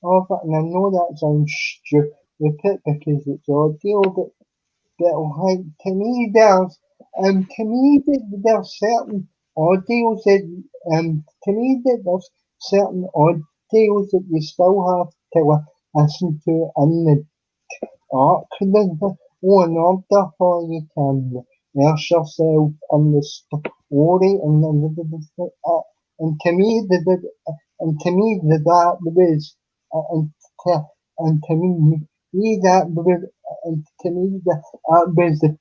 of it. And I know that sounds stupid because it's audio, but like there's certain audios that to me that there's certain audios that you still have to listen to in the dark in order for you can immerse yourself in the story and to me that was and to, and to me that was and to me that was the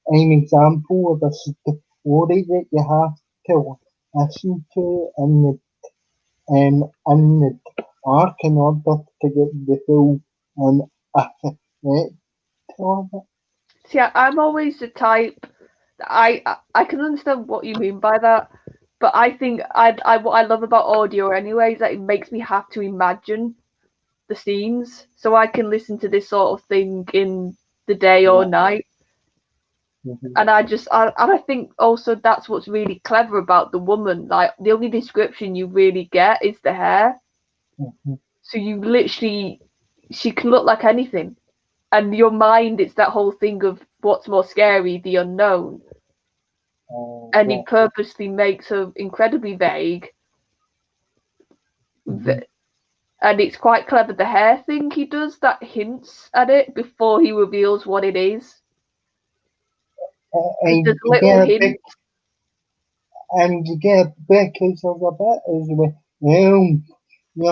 prime example of a story that you have to listen to in the arc in order to get the full effect of it. See, I'm always the type. I can understand what you mean by that, but I think what I love about audio anyway is that it makes me have to imagine the scenes, so I can listen to this sort of thing in the day or Yeah. night. And I think also that's what's really clever about the woman. Like the only description you really get is the hair. So you literally, she can look like anything, and your mind, it's that whole thing of what's more scary, the unknown. And he purposely makes her incredibly vague. And it's quite clever the hair thing he does that hints at it before he reveals what it is. There's little hints. And you get big cases of it is when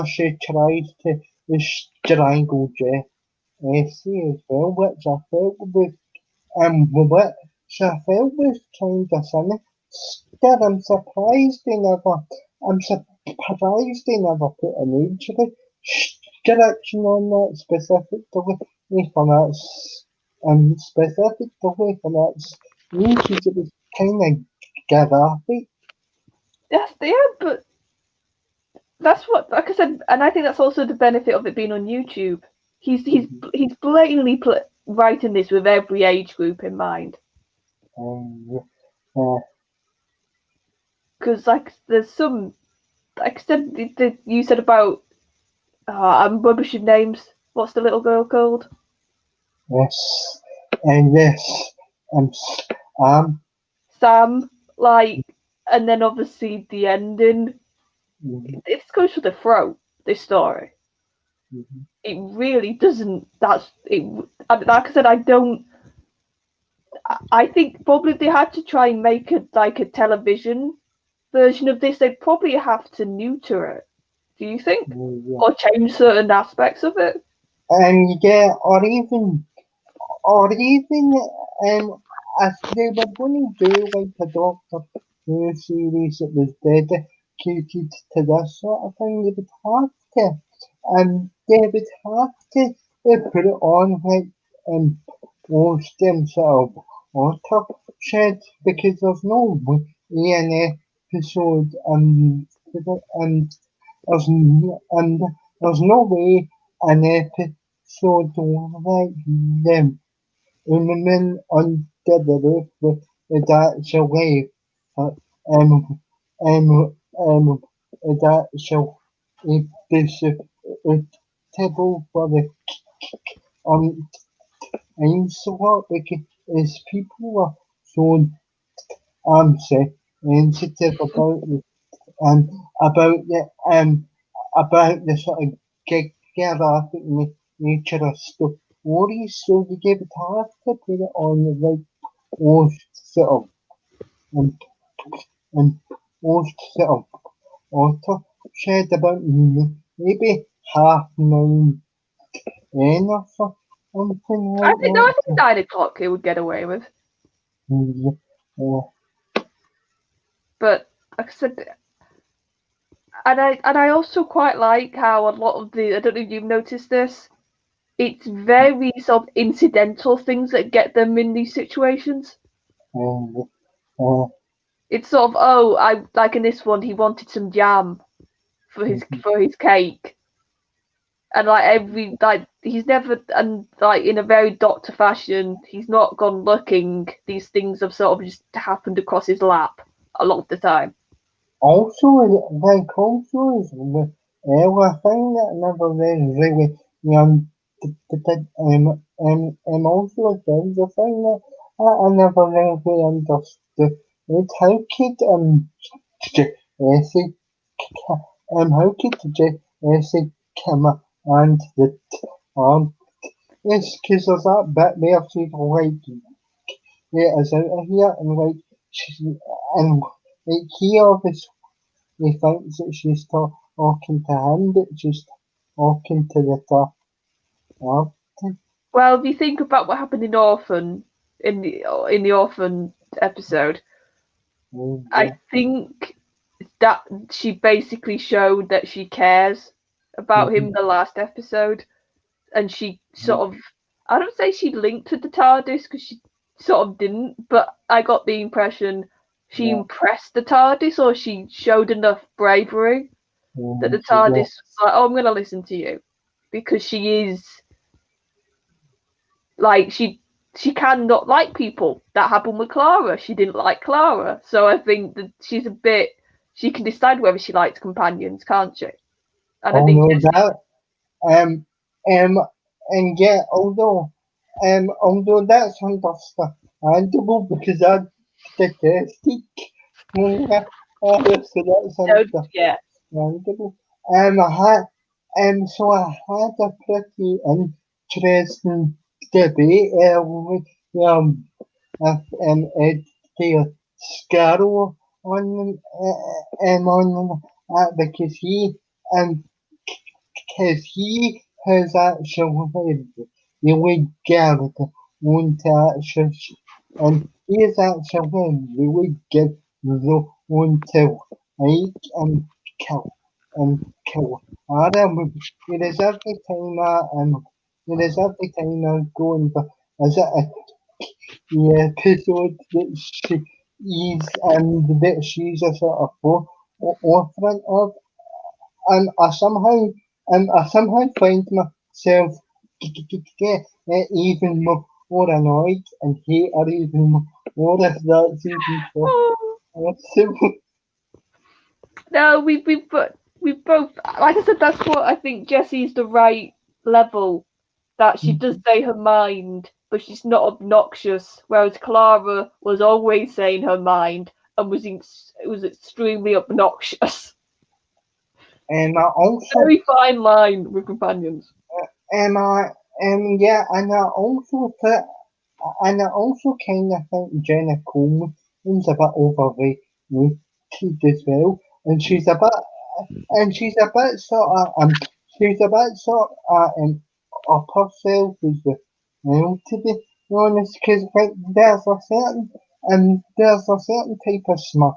she tries to strangle Jesse as well, which I felt was which I felt was kind of funny. Still, I'm surprised they never put an age restriction on that specifically for that, specifically for that species. It was kind of graphic. But that's what, like I said, and I think that's also the benefit of it being on YouTube. He's blatantly writing this with every age group in mind. Because like there's some, like I said, you said about I'm rubbish with names. What's the little girl called? Yes, and yes, and Sam. Like, and then obviously the ending. It goes for the throat. This story. It really doesn't. That's it. Like I said, I don't. I think probably they had to try and make it like a television version of this. They'd probably have to neuter it. Do you think, or change certain aspects of it? and yeah, or even if they were going to do like a Doctor Who series that was dedicated to this sort of thing, they would have to put it on like most sort of watershed because there's no way an episode and and there's no way an episode like them women under the roof with actually um um that shall be suitable for the time slot because people are so sensitive um about the about the sort of graphic nature of stories, so you give it have to put it on the right most sort of um, and most sort of author shared about maybe half 9 or something like I that. think 9 o'clock it would get away with. But like I said, and I also quite like how a lot of the, I don't know if you've noticed this, it's very sort of incidental things that get them in these situations. It's sort of, oh, I like in this one he wanted some jam for his cake, and like he's never, and like in a very doctor fashion, he's not gone looking. These things have sort of just happened across his lap a lot of the time. Also, like also is a thing that never really also there's a thing that I never really understood. It's how could Jesse how could Jesse come and the it's because there's that bit where she's like get us out of here and like and like he obviously thinks that she's talking to him, but she's talking to the top. Well, if you think about what happened in Orphan, in the Orphan episode, I think that she basically showed that she cares about him in the last episode, and she sort of, I don't say she linked to the TARDIS because sort of didn't, but I got the impression she yeah, impressed the TARDIS, or she showed enough bravery that the so yeah, TARDIS was like, "Oh, I'm going to listen to you," because she is like she can not like people. That happened with Clara. She didn't like Clara, so I think that she's a bit. She can decide whether she likes companions, can't she? And I oh think no, Jessie. that, um, um, and yeah, although that's understandable because I detested Moira, so that's Yeah. understandable. I had, so I had a pretty interesting debate um, with Ed Scarrow on because um he has actually really gathered one church and he is actually really good one to like and kill Adam. It is every time it is every time I go and is it the episode that she is that she's a sort of forefront of and I somehow find myself get even more annoyed and hate her even more if that's even Oh, possible. no, we both like I said. That's what I think. Jessie's the right level, that she does say her mind, but she's not obnoxious. Whereas Clara was always saying her mind and was extremely obnoxious. And I also Very fine line with companions. and I yeah and I also kind of think Jenna Coleman's a bit overrated as well, and she's a bit sort of up herself as well, to be honest, because like there's a certain type of smart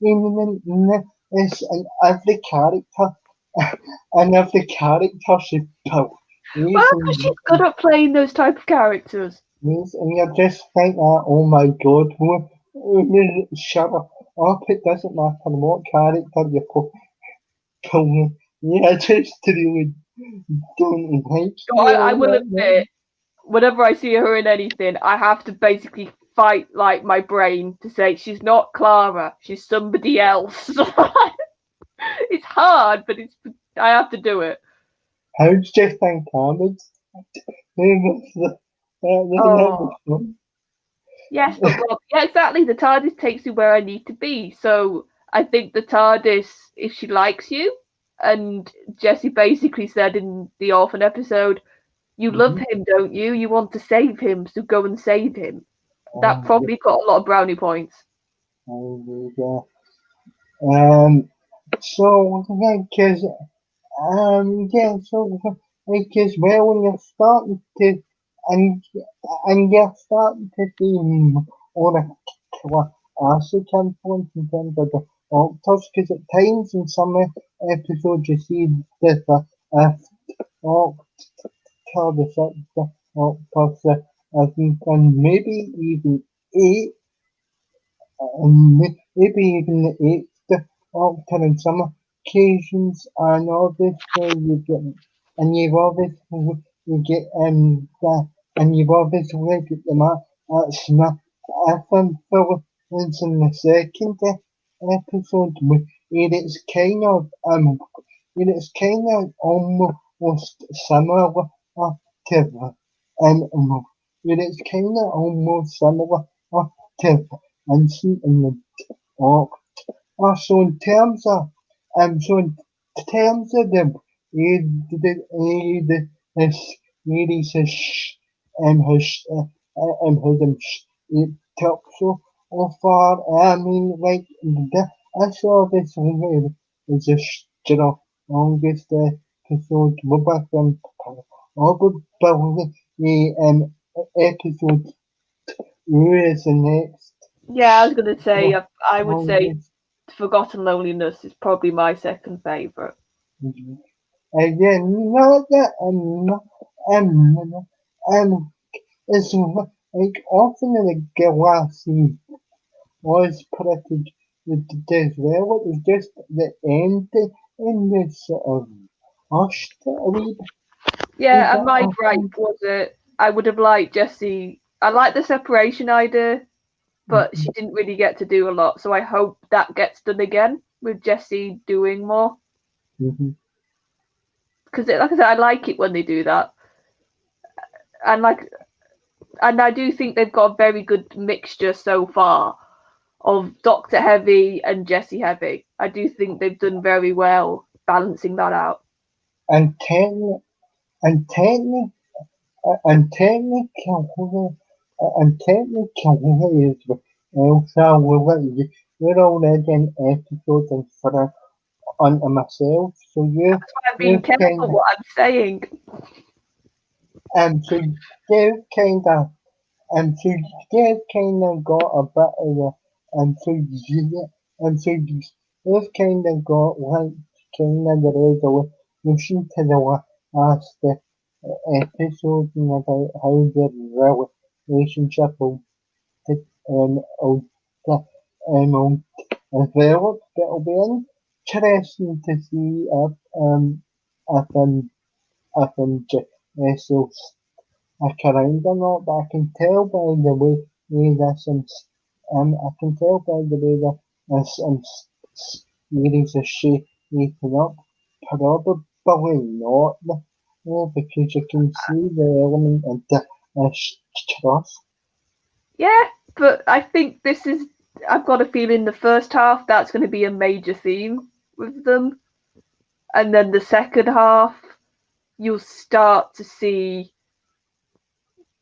in this and every character and every character she built. Well, Yes, because she's good at playing those type of characters. yes, and you're just like, oh my god, shut up, it doesn't matter what character you put me. Yeah, I just really don't like you I all will that admit, much. whenever I see her in anything, I have to basically fight like my brain to say she's not Clara, she's somebody else. It's hard, but I have to do it. How do you think Ahmed? That Oh, was fun. yes, but Rob, yeah, exactly. The TARDIS takes you where I need to be. So I think the TARDIS, if she likes you, and Jesse basically said in the Orphan episode, you love Mm-hmm. him, don't you? You want to save him, so go and save him. That Yeah, probably got a lot of brownie points. yeah. So, yeah, because yeah, so because well, when you're starting to and you're starting to see on a acid influence in terms of the actors, because at times in some episodes you see that the actor, the actors, and maybe even eight maybe even the eighth octave on some occasions, and obviously you get, and you've obviously you get and you've obviously get them at Smith. I think for instance in the second episode, where it's kind of it's kind of almost similar to it's kind of almost similar to Vincent in the talk. So in terms of the his series it took so far. I mean, like I saw this movie is just longest episode. But all the episode is the next Yeah, I was gonna say, I would say longest. Forgotten Loneliness is probably my second favourite. Again, not that um, it's like often in the last scene was pretty good as well. It was just the end in this sort of hushed a wee bit. Is Yeah, and that my what gripe was that I would have liked Jessie. I like the separation idea, but she didn't really get to do a lot. So I hope that gets done again with Jessie doing more. mm-hmm. Because, like I said, I like it when they do that, and I do think they've got a very good mixture so far of Doctor Heavy and Jessie Heavy. I do think they've done very well balancing that out. and ten and ten and technically and technically is Elsa we're already in episode and for onto myself, so That's why I'm being you've careful kind of what I'm saying. so you've kind of so you've kind of got a bit of a and so you and so you've kind of got like kind of the resolution to the last episode and about how the relationship will will will develop. But it'll be interesting to see if Jessel's around or not. But I can tell by the way this I can tell by the way that this series is shaping up. Probably not, because you can see the element of distrust. Yeah, but I think this is. I've got a feeling the first half that's going to be a major theme with them, and then the second half you'll start to see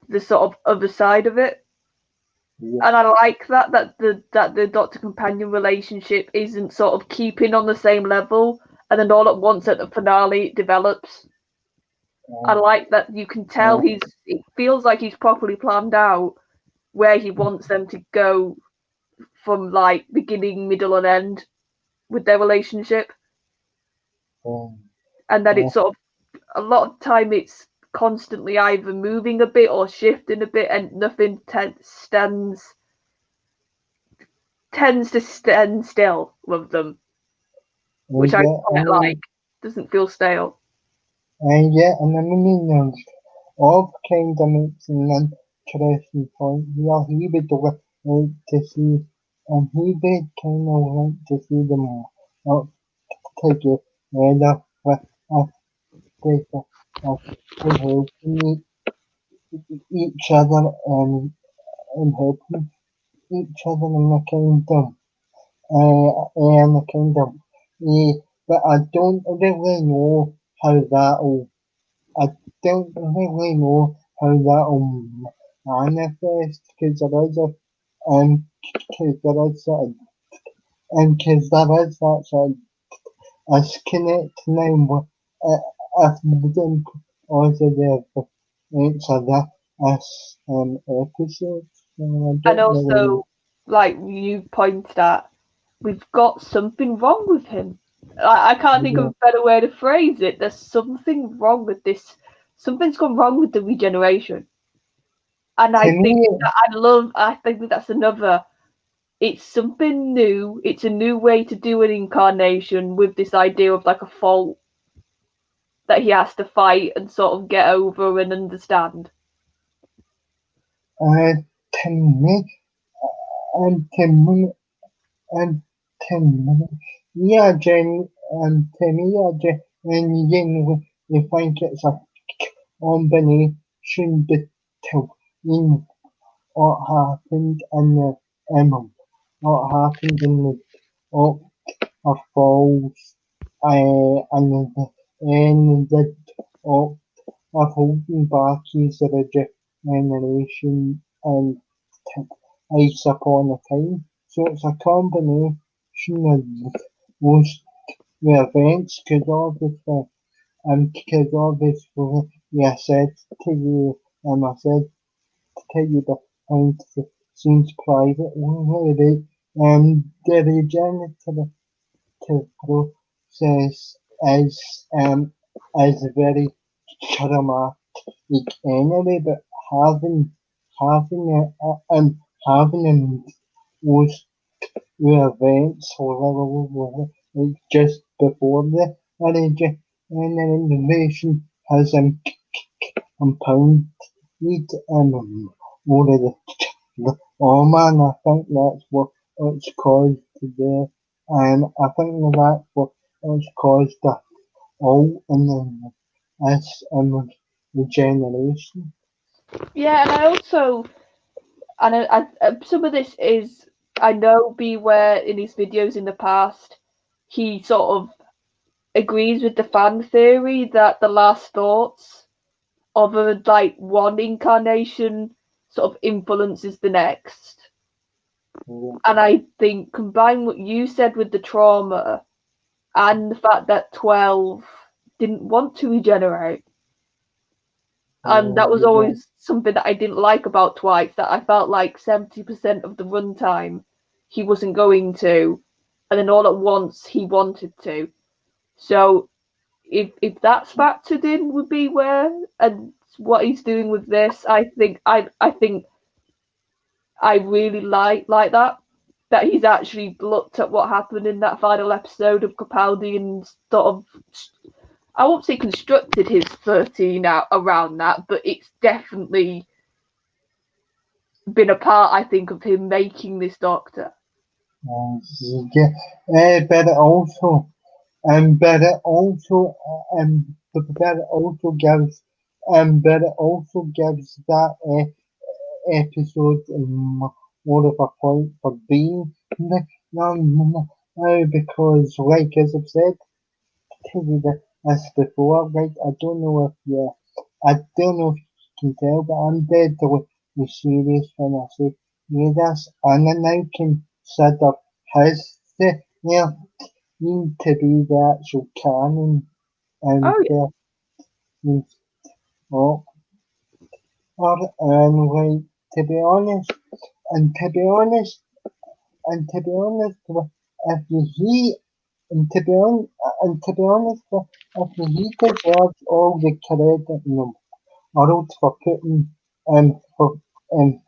the sort of other side of it. Yeah, And I like that the Doctor Companion relationship isn't sort of keeping on the same level, and then all at once at the finale it develops. I um, like that you can tell uh, he's. It feels like he's properly planned out where he wants them to go from like beginning, middle, and end with their relationship, um, and that uh, it's sort of a lot of time it's constantly either moving a bit or shifting a bit, and nothing tends to stand still with them, which I yeah, quite like. Doesn't feel stale. and I mean, Bob kind of makes an interesting point here. He would like to see, and he would kind of like to see them up together with Africa, of helping each other and helping each other in the kingdom, in the kingdom. But I don't really know how that'll I don't really know how that'll manifest because there is cause there is sort of, and because there is that sort of disconnect now if we didn't also the answer that as episode. So I And don't really also, like you pointed at, we've got something wrong with him. I can't think of know. a better way to phrase it. There's something wrong with this. Something's gone wrong with the regeneration. And To me, I think that's another. It's something new. It's a new way to do an incarnation with this idea of like a fault that he has to fight and sort of get over and understand. uh, to me, to me, and to me, yeah, Jenny, to me, yeah, Jenny, and you think it's a combination between what happened in the what happened in the up falls and the up of holding back his regeneration and ice upon a time. So it's a combination of those events because obviously yeah, I said to you I said to you behind the scenes privately that the regenerative process is very traumatic anyway, but having having having those events or just before the marriage and an innovation has compounded all of oh man, I think that's what it's caused today, and I think that's what it's caused all in this the generation. Yeah, and I also, and some of this is, I know Beware in his videos in the past, he sort of agrees with the fan theory that the last thoughts of a like one incarnation sort of influences the next. Yeah, And I think combine what you said with the trauma and the fact that 12 didn't want to regenerate. And that was yeah, always something that I didn't like about Twice, that I felt like 70% of the runtime he wasn't going to, and then all at once he wanted to. So if that's factored in with Beware and what he's doing with this, I think I really like that he's actually looked at what happened in that final episode of Capaldi and sort of, I won't say constructed his 13 out around that, but it's definitely been a part, I think, of him making this Doctor. yeah. But also, but it also, but it also gives, but it also gives that episode more of a point for being because, like as I've said to you this before, like I don't know if you can tell, but I'm dead the serious when I say yeah, this, and I now consider his yeah, need to be the actual canon and Oh, yeah. the oh, and like to be honest, and to be honest, and to be honest, if he and to be honest, if he deserves all the credit in the world for putting for um,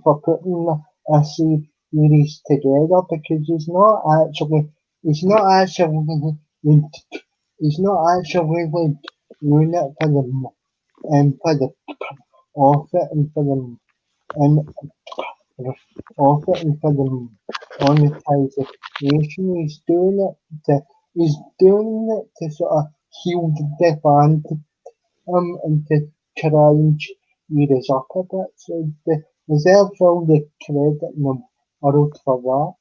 for putting a series together because he's not actually he's not actually like doing it for for the profit and for the and profit and for the monetization. He's doing it to sort of heal the fans and to try and cheer us up a bit. So deserves all the credit in the world for that.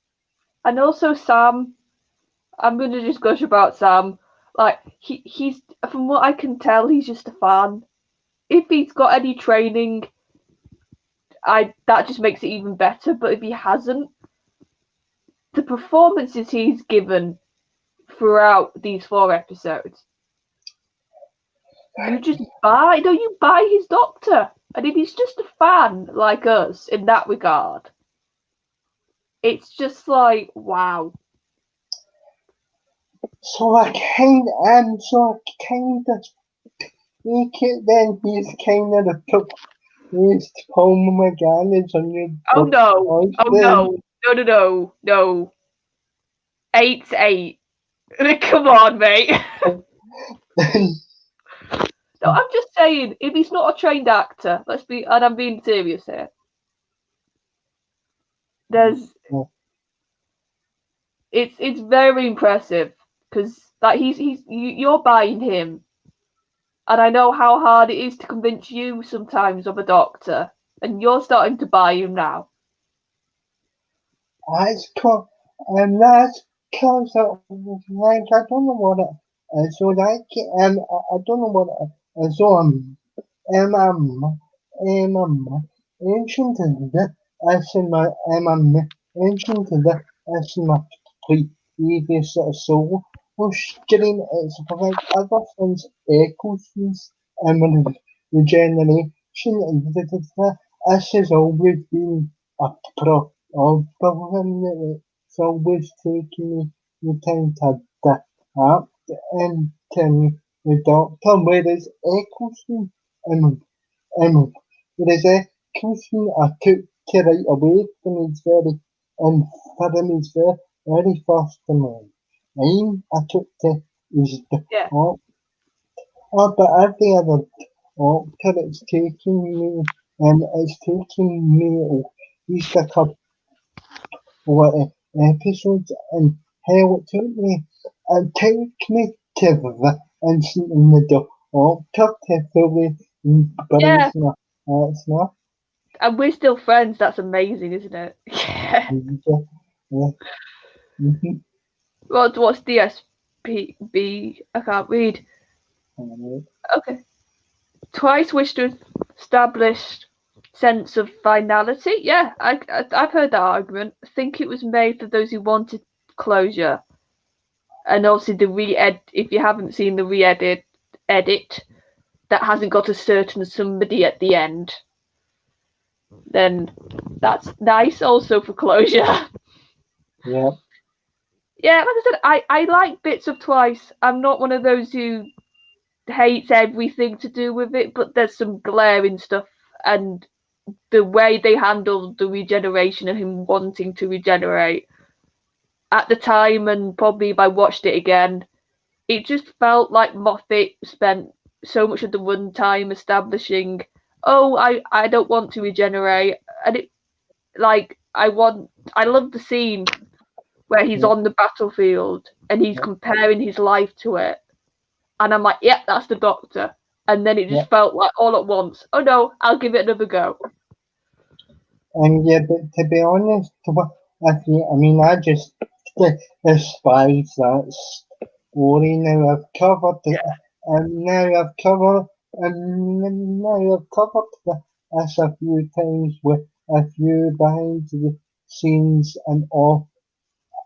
And also Sam, I'm gonna just gush about Sam. Like he's from what I can tell, he's just a fan. If he's got any training, I that just makes it even better. But if he hasn't, the performances he's given throughout these 4 episodes, you buy his Doctor. And if he's just a fan like us in that regard, it's just like wow. So I kind of think it then he's kind of the top least Paul McGann is on Oh your no! Oh then. no! No! No! No! No! 8's 8. Come on, mate. No, I'm just saying, if he's not a trained actor, and I'm being serious here. There's, it's very impressive because like you're buying him, and I know how hard it is to convince you sometimes of a Doctor, and you're starting to buy him now. That's cool. And that's cause like I don't know what it is. So like I don't know what it is. So ancient the my ancient the my previous soul was getting it's like other things echoes regeneration this has always been a pro of it's always taking me time to adapt and the doctor whereas echoes um, whereas question I took to right away from his very first time I took to is the Yeah. oh, but every other actor it's taking me at least a couple of episodes and how it took me to the instant in the doctor to fully Yeah. embrace my it's not And we're still friends. That's amazing, isn't it? Yeah. yeah. Mm-hmm. What's DSPB? I can't read. Okay. Twice wish to establish sense of finality. Yeah, I've heard that argument. I think it was made for those who wanted closure, and obviously the re-ed. If you haven't seen the edit that hasn't got a certain somebody at the end, then that's nice also for closure. Yeah, Yeah, like I said, I like bits of Twice. I'm not one of those who hates everything to do with it, but there's some glaring stuff, and the way they handled the regeneration and him wanting to regenerate at the time, and probably if I watched it again, it just felt like Moffat spent so much of the runtime establishing, oh, I don't want to regenerate, and it like I love the scene where he's yeah, on the battlefield and he's yeah, comparing his life to it, and I'm like, yep, that's the Doctor. And then it yeah. just felt like all at once, oh no, I'll give it another go. And yeah, but to be honest, I mean, I just despise that story. Now I've covered it, and now I've covered this a few times with a few behind the scenes and all,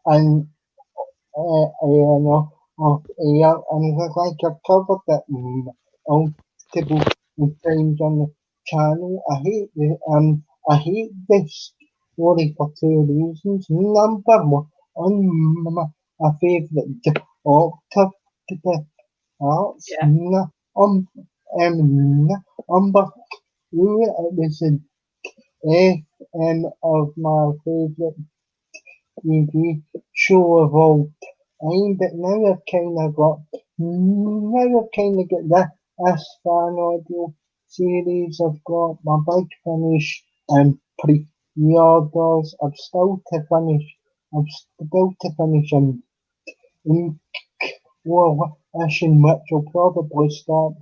and yeah, and like I've covered that multiple times on the channel. I hate this story for two reasons. Number one, my favourite author to the arts. Yeah, Number two, it was an of my favourite TV show of all time, but now I've kind of got this fan audio series. I've got my big finish and pre-orders. I'm still to finish in well, Ashton Mitch will probably start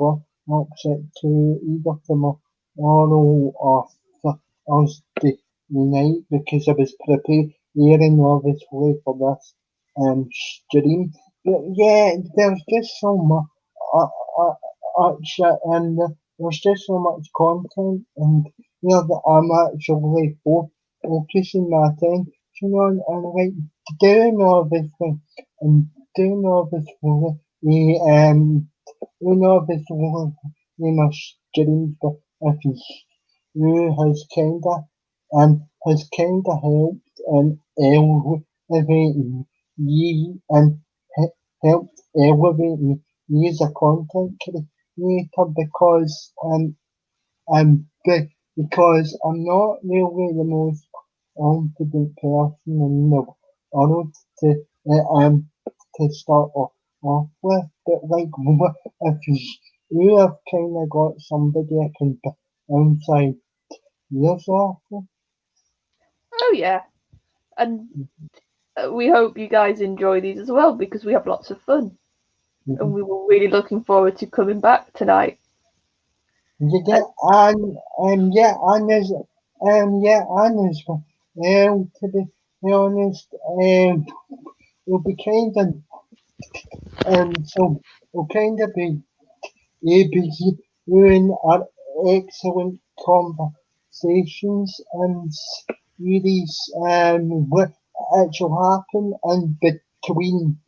opposite to either tomorrow or Thursday night because I was preparing obviously for this stream. But yeah, there's just so much shit and there's just so much content and that I'm actually focusing my attention on and like doing everything and doing obviously doing obviously my streams but if you has kinda helped and elevating me and helped elevate me as a content creator because I'm not really the most confident person in the world to start off with, but like if you have kind of got somebody I can bounce ideas off of. oh yeah, and we hope you guys enjoy these as well because we have lots of fun, and Mhm. we were really looking forward to coming back tonight. You And get and as well. To be honest, it'll be kind of so we'll kind of be ABC doing our excellent conversations and series what it shall happen in between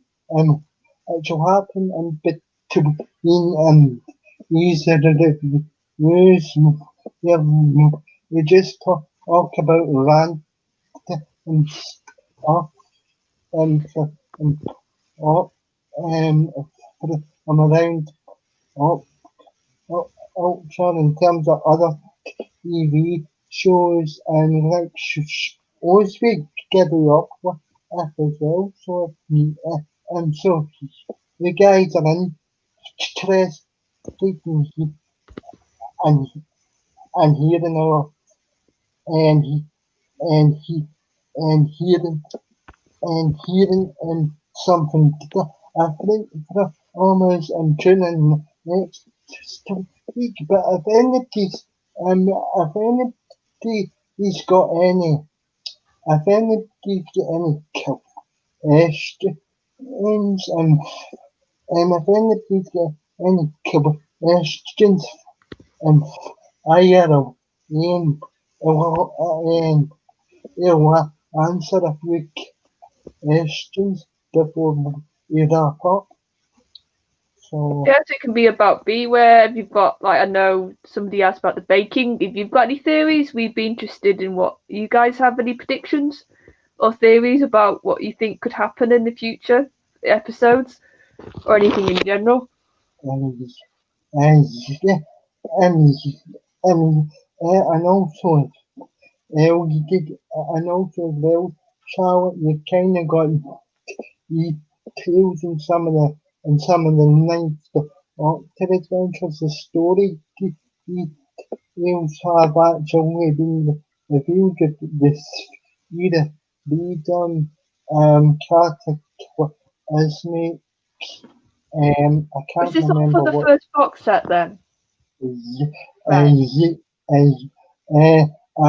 it shall happen in between these reviews we just talk about rant and stuff and oh, um, from around oh, Ultra in terms of other TV shows and like always we get it up with as well. So so the guys are interested and and hearing our and he and he and hearing something different from almost and tuning next week. But if anybody's got any if anybody's got any questions and if anybody's got any questions and fire and and he'll answer a few questions before we wrap up. So Yes, it can be about beware. If you've got, like, I know somebody asked about the baking. If you've got any theories, we'd be interested in what you guys have, any predictions or theories about what you think could happen in the future episodes or anything in general. and and yeah, and and and also you did and also well, Charlotte, you kind of got details in some of the nights, but to adventures, the story details have actually been revealed. This either be done cataclysmic. I Is can't this all for remember the what first box set then? y- Right. y-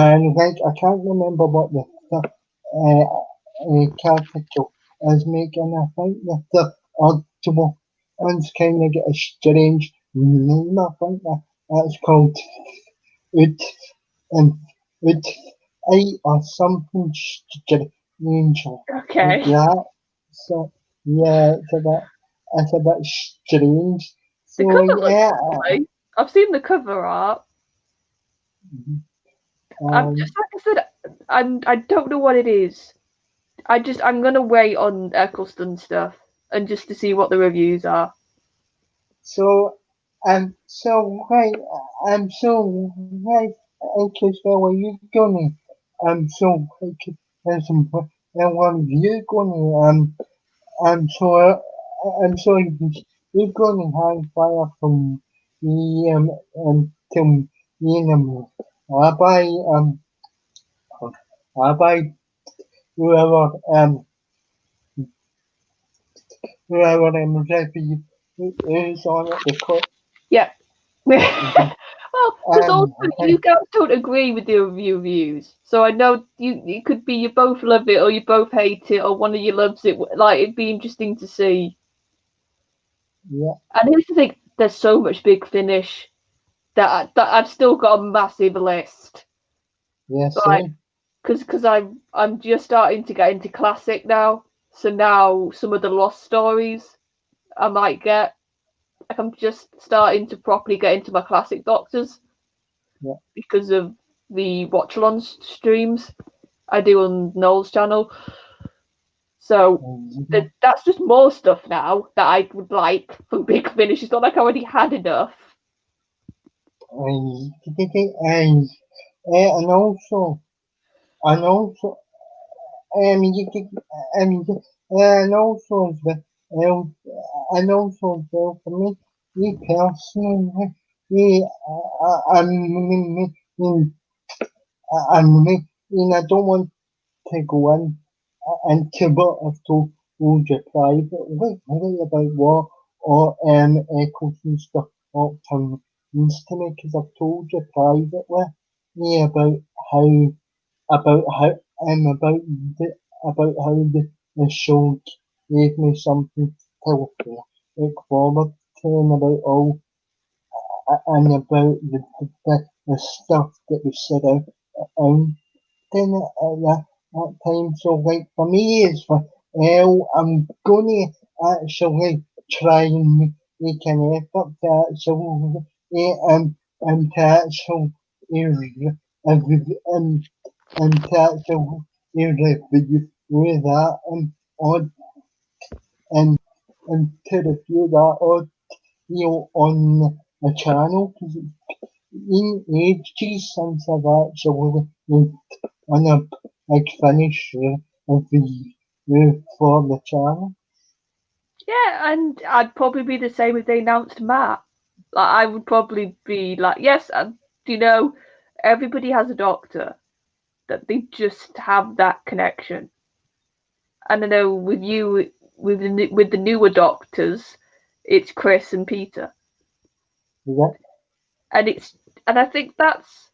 and like I can't remember what the capital is making. I think the ultimate one's kind of get a strange name. I think that's called it and it I or something strange like Okay. that. So yeah, it's a bit strange. The So cover looks yeah, lovely. I've seen the cover art. I'm um, just like I said, I don't know what it is. I'm gonna wait on Eccleston stuff and just to see what the reviews are. so so right, so right. Okay, so are you gonna so okay, some and what are you gonna so so you're gonna hang fire from the to the enemy. Rabbi Rabbi whoever whoever Rabbi is on it because Yeah. Well, because also you okay, guys don't agree with the reviews, so I know you. It could be you both love it or you both hate it or one of you loves it. Like it'd be interesting to see. yeah, And here's the thing: there's so much Big Finish that I've still got a massive list. yeah, Like same, because I'm just starting to get into classic now. So now some of the lost stories I might get. Like I'm just starting to properly get into my classic Doctors yeah, because of the watch-along streams I do on Noel's channel. So yeah. that's just more stuff now that I would like from Big Finish. It's not like I already had enough. And and also and also you can and also as well and also as well for me personally I mean I mean I don't want to go into what I've told you privately about what or echoes and stuff what means to me because I've told you privately about how about about the how the show gave me something to look forward to and about all and about the stuff that was said out then that time. So like for me it's well I'm gonna actually try and make an effort to actually to actually and to actually review that on and to review that on on the channel in ages since I've actually on a big finish of the for the channel. Yeah, and I'd probably be the same if they announced Matt. Like, I would probably be like, yes, everybody has a doctor, that they just have that connection. And I know with you, with the newer doctors, it's Chris and Peter, Yeah, and I think that's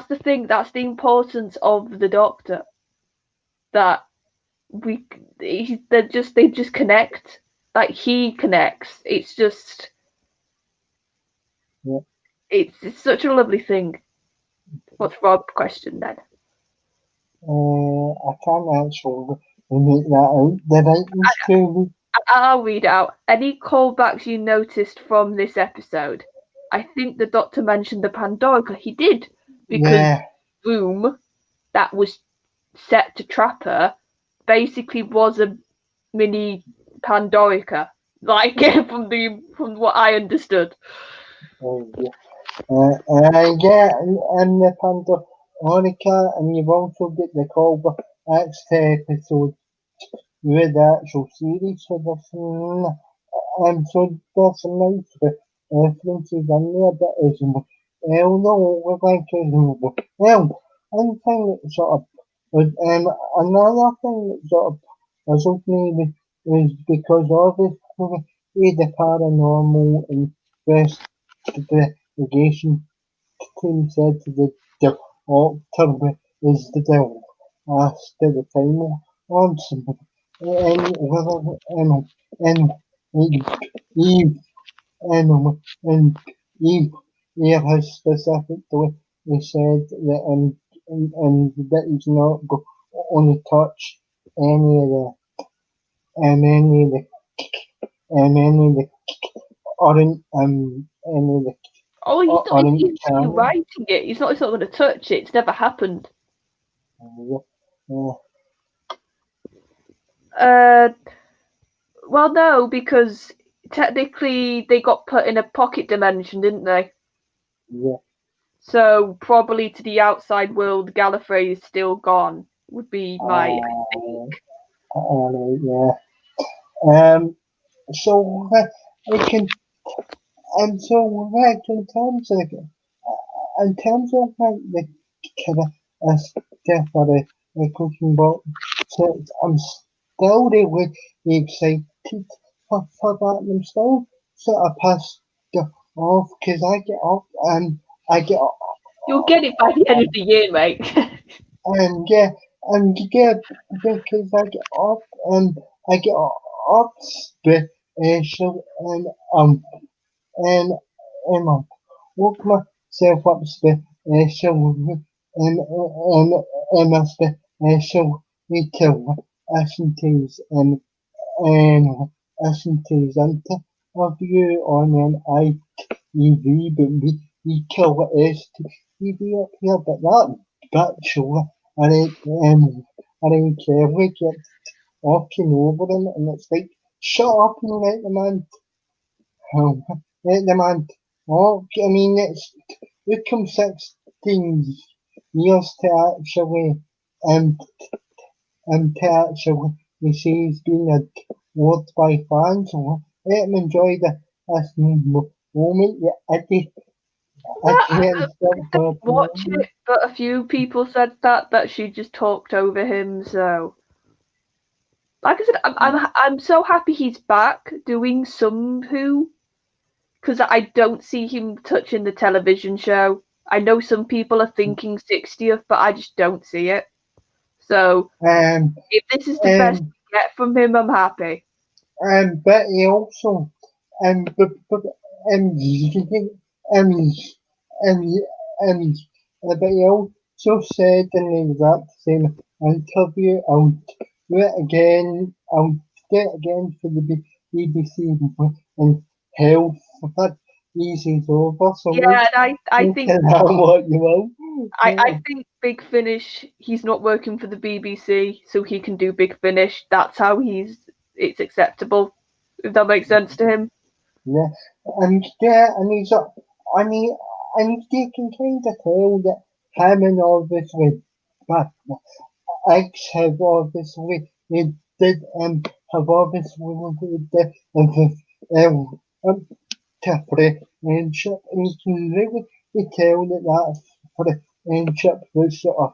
the thing, that's the importance of the doctor, that we they just connect, like he connects. yeah. It's such a lovely thing. What's Rob's question then? I can't actually make that out. The writing's too weak. I'll read out. Any callbacks you noticed from this episode? I think the doctor mentioned the Pandorica. He did, because Yeah, room that was set to trap her basically was a mini Pandorica, like from what I understood. yeah. Yeah, and the Pandorica, and you've also got the callback. That's the episode with the actual series. So there's some nice references in there, but as well, no, we're going to well, one thing that sort of another thing that sort of puzzled me is because obviously the paranormal investigation team said to the doctor is the devil asked at the time answer and whether and Eve and Eve here has specifically said that and that he's not going to touch any of the any of the any of the orange any of the Oh, orange he's only channel. writing it. He's not going to touch it. It's never happened. Yeah, Uh, well, no, because technically they got put in a pocket dimension, didn't they? yeah. So probably to the outside world, Gallifrey is still gone. Would be my, I think. Yeah. So it can, and so like in terms of like the kind of stuff for the cooking book, so I'm still really excited for that. I'm still sort of pissed off because I get up and I get You'll get it by the end of the year, mate. and yeah, and yeah, because I get up and I get up special and woke myself up special and my special little Ashantis and Ashantis interview on an ITV, but we kill STV up here, but that show, I didn't care, we kept walking over them, and it's like, shut up and let the man, oh, let the man talk. I mean, it took him 16 years to actually, um, to actually receive he's been adored by fans, so let him enjoy this moment, yeah, I I can't stop didn't watch talking. it, but a few people said that she just talked over him. So, like I said, I'm so happy he's back doing some Who, because I don't see him touching the television show. I know some people are thinking 60th, but I just don't see it. So Um, if this is the best um, we get from him, I'm happy. but he also, but, um, um, um, um, but he also said in the exact same interview, do it again, I'll do it again for the BBC and health, that easy's over, so Yeah, and I make think it out what you will. I think Big Finish. He's not working for the BBC, so he can do Big Finish. That's how it's acceptable. If that makes sense to him. Yeah, and yeah, and he's I mean, and you can kind of tell that him and obviously, but X have obviously they did have obviously to friendship, and you can really tell that friendship was sort of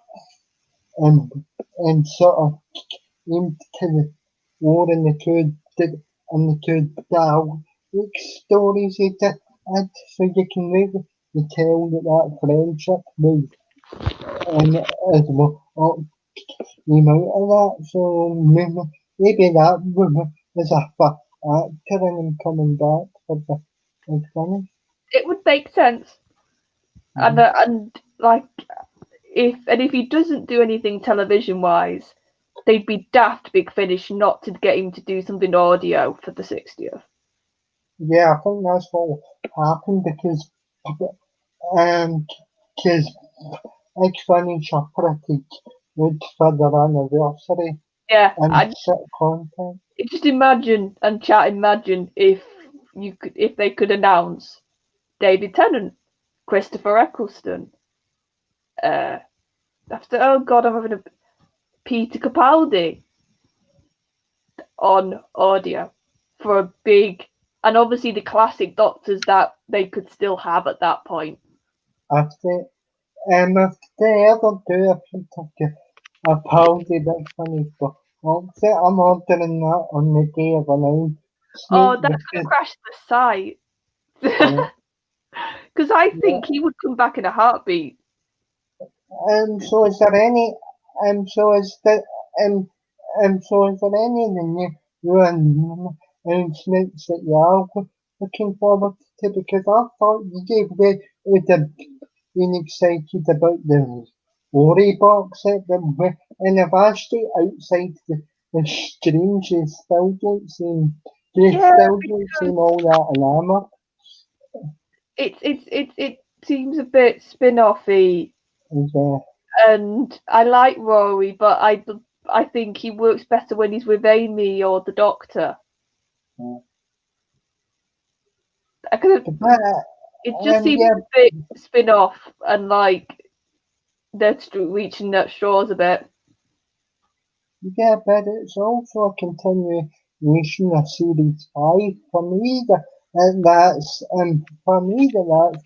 and sort of aimed to the war and the two dialogue stories he did, and so you can really tell that friendship was and as well came out of that. So maybe that was a factor in him coming back for the finish. It would make sense, and like if he doesn't do anything television wise, they'd be daft Big Finish not to get him to do something audio for the 60th. Yeah, I think that's what will happen because X Finish are pretty good for their anniversary Yeah, and I set content. just imagine and chat. Imagine if they could announce David Tennant, Christopher Eccleston, after oh god, I'm having a Peter Capaldi on audio for a big, and obviously the classic Doctors that they could still have at that point. If they ever do a Peter Capaldi Big Finish book, I'm ordering that on the day of announcement Oh, that's gonna because crash the site. yeah, Because I yeah. think he would come back in a heartbeat. So is there any so is the so is there any of the new announcements that you are looking forward to? Because I thought you gave would have been excited about the Ori box set, and if I stay outside the streams, you Yeah, still don't because seem all that enamored. it seems a bit spin-offy, And, and I like Rory, but I think he works better when he's with Amy or the Doctor. uh, I could have, but, it just seems yeah, a bit spin-off and like they're reaching that straws a bit. yeah, but it's also a continuation of series five for me. That's for me that's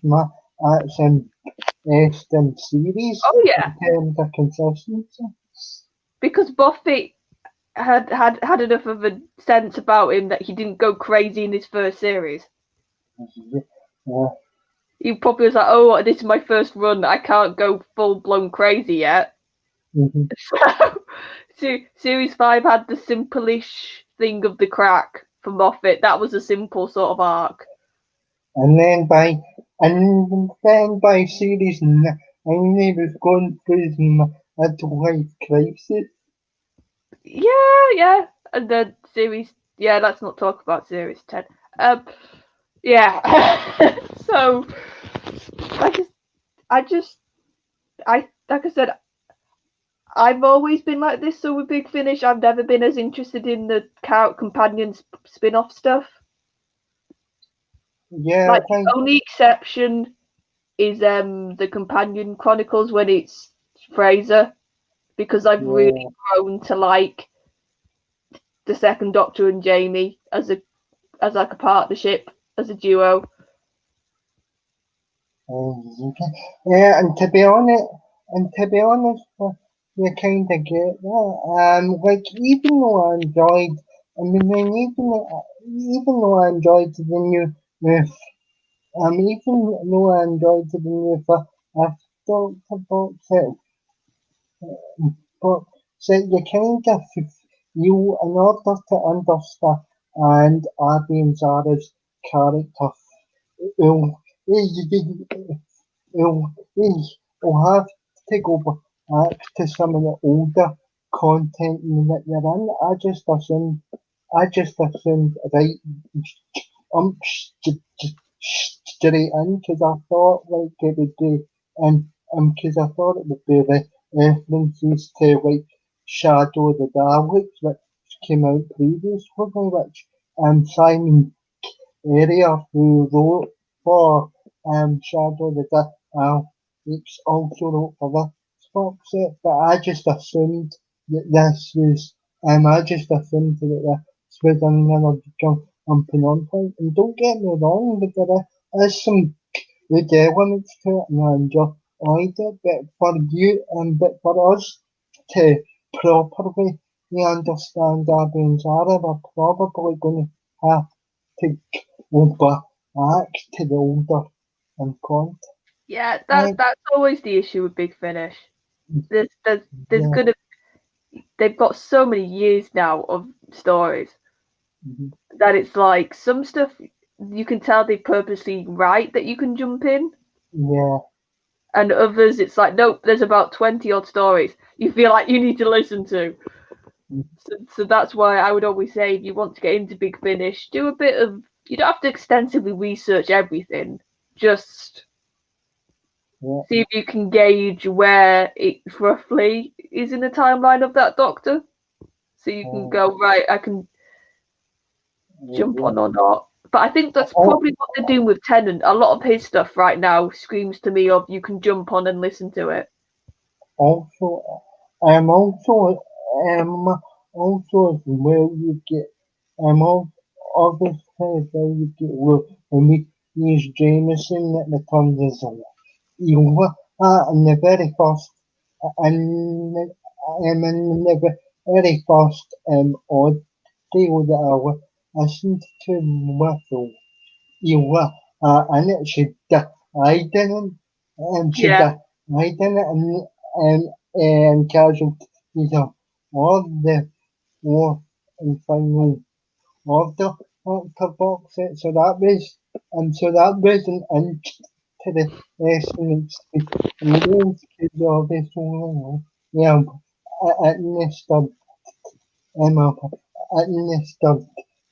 best in series Oh in yeah, terms of consistency. because Buffy had enough of a sense about him that he didn't go crazy in his first series. Uh, He probably was like, "Oh, this is my first run. I can't go full blown crazy yet." mhm. So, series 5 had the simple-ish thing of the crack for Moffat. That was a simple sort of arc. And then by series nine, he was going through his midlife crisis. Yeah. And then series, yeah, let's not talk about series 10. Yeah. So, like like I said, I've always been like this. So with Big Finish, I've never been as interested in the companion spin-off stuff. Yeah, Like the only exception is the Companion Chronicles when it's Fraser, because I've really yeah. grown to like the Second Doctor and Jamie as like a partnership, as a duo. Okay. Yeah, and to be honest, you kind of get that. Like even though I enjoyed the new, even though I enjoyed the new, I thought about it, but so you kind of you in order to understand Abby and Zara's character, you, you'll have to go back to some of the older content that you're in. I just assumed right straight in because I thought like it would be because I thought it would be the references to like Shadow of the Daleks which came out previously, which Simon Area who wrote for Shadow the Death. It's also wrote for this box set, but I just assumed that this was, I just assumed that this was another jumping on point. And don't get me wrong, but there is some good elements to it, and I enjoyed it. But for you, but for us to properly understand Abby's era, we're probably going to have to go back to the older content. Yeah, that's always the issue with Big Finish. There's Yeah. gonna they've got so many years now of stories that it's like some stuff you can tell they purposely write that you can jump in, Yeah. and others it's like nope, there's about 20 odd stories you feel like you need to listen to. So that's why I would always say if you want to get into Big Finish, do a bit of. You don't have to extensively research everything. Just Yeah. see if you can gauge where it roughly is in the timeline of that Doctor. So you can go, right, I can jump on or not. But I think that's probably what they're doing with Tennant. A lot of his stuff right now screams to me of you can jump on and listen to it. Also, also, also as well you get, obviously as well you get when we use Jameson at the turns as well. You in the very first, and in the very first audio that I listened to with you and it should I didn't should Yeah, I didn't and casualties of all the fourth and final order box set. So that was so that wasn't into the estimates aliens could obviously yeah at least Emma at least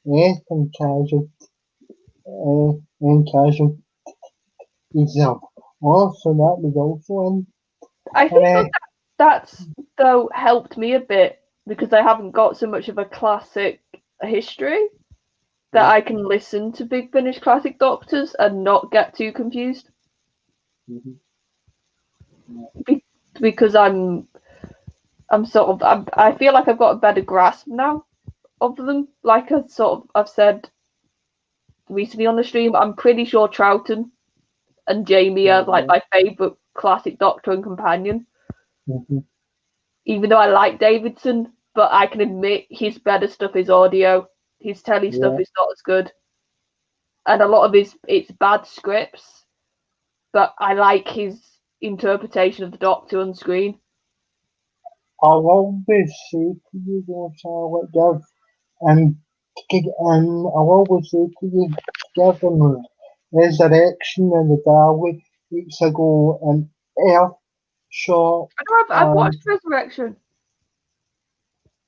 and casual exam. Also, that was also I think uh, that's though helped me a bit because I haven't got so much of a classic history that I can listen to Big Finish classic Doctors and not get too confused. Because I'm sort of I feel like I've got a better grasp now of them. Like I've said recently on the stream, I'm pretty sure Troughton and Jamie are like my favourite classic Doctor and companion. Even though I like Davidson, but I can admit his better stuff is audio. His telly stuff is not as good, and a lot of it's bad scripts. But I like his interpretation of the Doctor on screen. I'll always say to you, though, Charlotte, give and I'll always say to you, give them resurrection and the Darwin weeks ago and Earth shot. I know I've And watched Resurrection.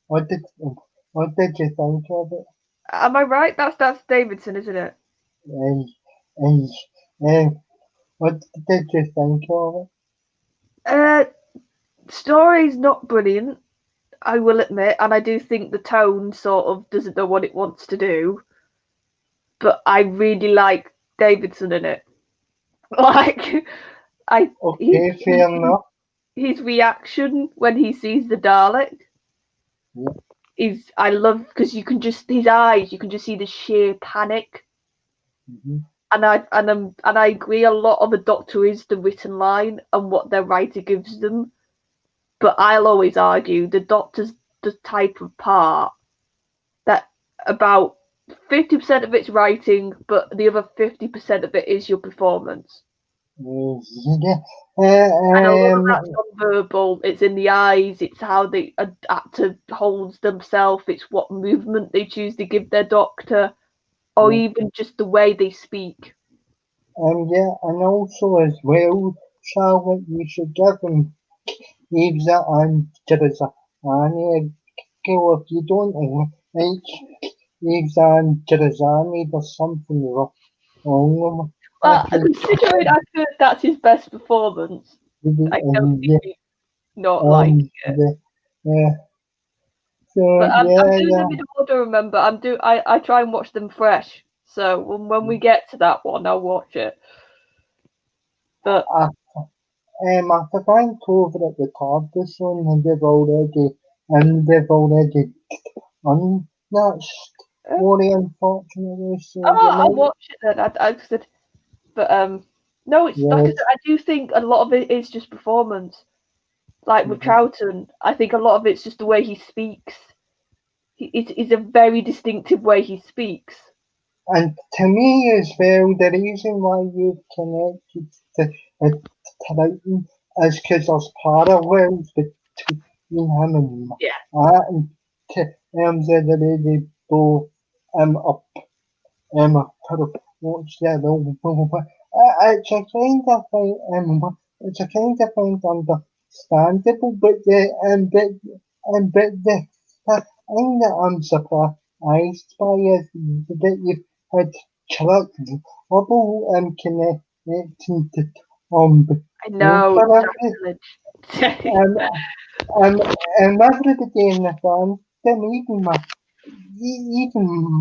what did what did you think of it? Am I right? That's Davidson, isn't it? And, and, and what did you think of it? Uh, story's not brilliant, I will admit, and I do think the tone sort of doesn't know what it wants to do. But I really like Davidson in it. Like, I Okay, fair enough. his reaction when he sees the Dalek Yeah. is I love because you can just his eyes, you can just see the sheer panic. And I agree. A lot of the Doctor is the written line and what their writer gives them, but I'll always argue the Doctor's the type of part that about 50% of it's writing, but the other 50% of it is your performance. Yeah. And a lot of that's non-verbal. It's in the eyes. It's how the actor holds themselves. It's what movement they choose to give their Doctor, or even just the way they speak. Yeah, and also as well, Charlotte, you should give him Pizza and Teresa. And if you don't like Pizza and Teresa, there's something wrong with Well, considering I've heard that's his best performance, I don't yeah, see not liking it. yeah. So But I'm yeah, doing yeah. them in order. Remember, I try and watch them fresh. So when we get to that one, I'll watch it. But I think over at the top this one, and they've already done that story, unfortunately. So you I'll might, watch it then. I said, but no, it's like I yes, said. I do think a lot of it is just performance. Like with mhm. Troughton, I think a lot of it's just the way he speaks. It's a very distinctive way he speaks. And to me as well, the reason why you've connected to Titan is because there's parallels between him and Yeah, Matt in terms of the way they both up sort of watch the other. It's a kind of it's a kind of find understandable, but the thing that I'm surprised by is that you've had Chuck Trouble connecting to Tom I know Baker. it's sacrilege. Um, um, and everybody in the fandom, even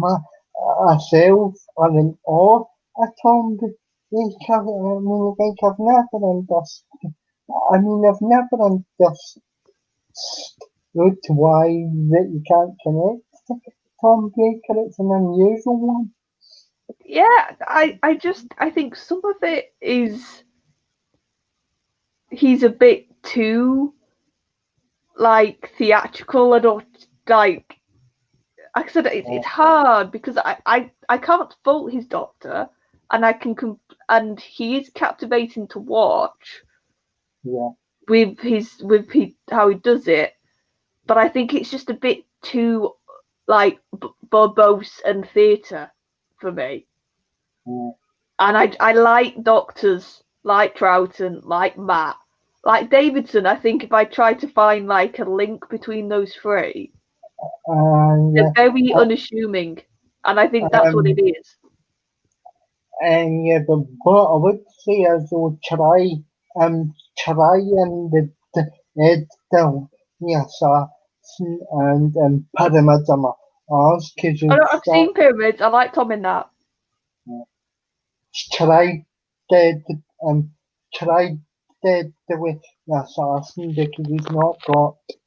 myself, are in awe at Tom Baker. I mean, like, I've never understood. I mean, I've never understood why that you can't connect to Tom Baker. It's an unusual one. Yeah, I think some of it is he's a bit too like theatrical. I don't like. Like I said, it's hard because I can't fault his doctor, and and he is captivating to watch Yeah. how he does it. But I think it's just a bit too like verbose and theatre for me. Yeah. And I like doctors like Troughton, like Matt, like Davidson. I think if I tried to find like a link between those three, they're And very uh, unassuming, and I think that's what it um, is. and yeah, but what I would say is though try and the yes, and pyramids are ours because you I've start seen Pyramids. I like Tom in that. try the try the way the assassin because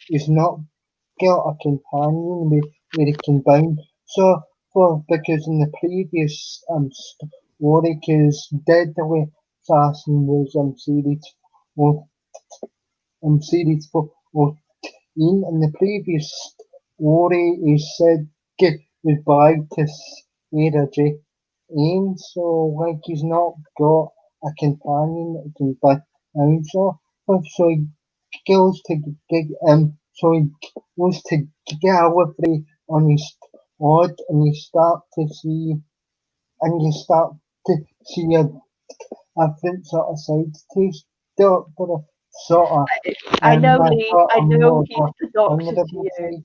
he's not got a companion where he can bind. So for because in the previous story, because Deadly Assassin was four, series 14 in the previous story, he said goodbye to Sarah Jane. So like he's not got a companion that can bind. So he goes to so he goes to Gallifrey on his odd, and you start to see a different sort of side to his doctor, sort of I know, a Lee. sort I of know more he's the doctor to vulnerable you. side.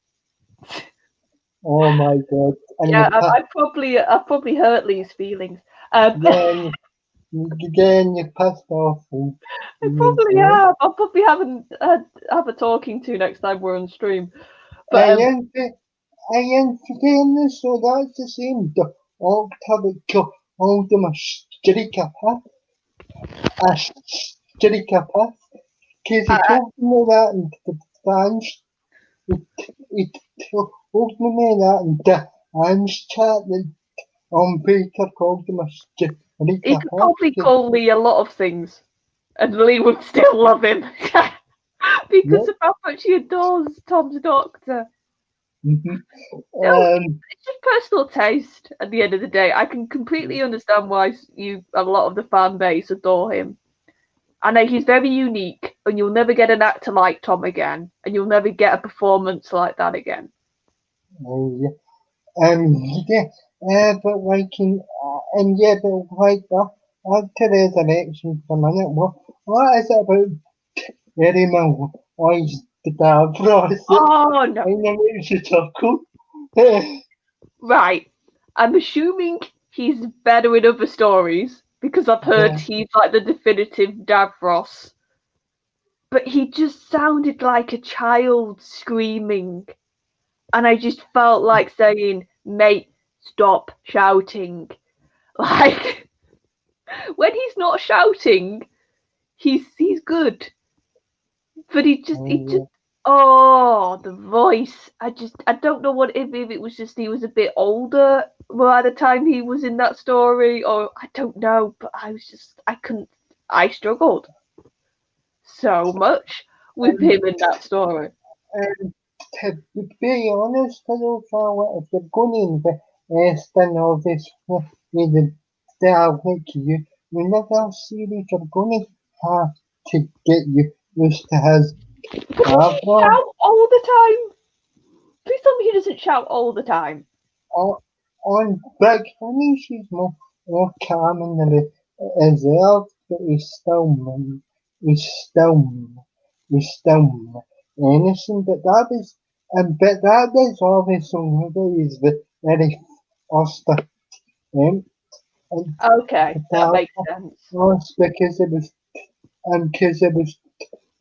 Oh my god! And Yeah, you pass, I probably hurt Lee's feelings. I then again you pissed off and you probably go. have. I'll probably have a talking to next time we're on stream. But And and fairness, so that's the same. The October called him a Strikapath, because he I, told me that in the fans, he told me that in the fans chat that Baker called him a he could Strikapath. probably call Lee a lot of things, and Lee would still love him because Yep. of how much he adores Tom's doctor. Mm-hmm. No, it's just personal taste. At the end of the day, I can completely understand why a lot of the fan base adore him. I know he's very unique, and you'll never get an actor like Tom again, and you'll never get a performance like that again. Yeah. Yeah, but like and yeah, but like after resurrection for a minute, what is it about Eddie Malloy's the Davros that Oh no! kind of makes you chuckle? Right, I'm assuming he's better in other stories because I've heard Yeah, he's like the definitive Davros. But he just sounded like a child screaming, and I just felt like saying, "Mate, stop shouting!" Like when he's not shouting, he's good, but he just Yeah. oh, the voice. I don't know what if it was just he was a bit older by the time he was in that story, or I don't know, but I couldn't, I struggled so much with And, him in that story. and to be honest, though, Charlotte, if you're going to invest in all this with the dialect, you never series are going to have to get you used to his But does he father. shout all the time? Please tell me he doesn't shout all the time. On, on Big Finish, more calm and reserved, but he's he's still innocent. But that is obviously is very Oster, um, and Okay, that that makes sense. was because it was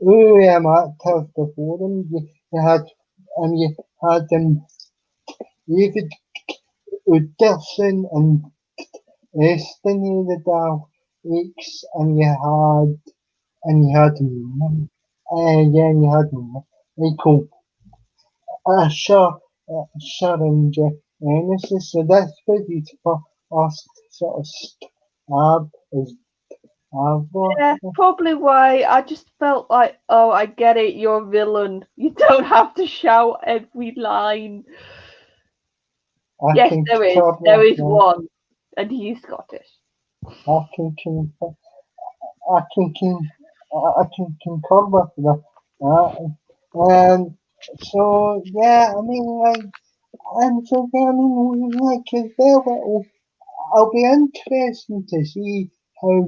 who actors before him. You had you had David Utterson and Destiny the Dark Weeks, and you had yeah, and you had Michael Asher, Sheringer, Genesis. So that's pretty for us sort of stab as ever. Yeah, probably why I just felt like, oh, I get it, you're a villain. You don't have to shout every line. I Yes, can there is. cover There is that. one, and he's Scottish. I can, can I I can concur with that. And so yeah, I mean like, and so yeah, I mean like as well, I'll be interested to see how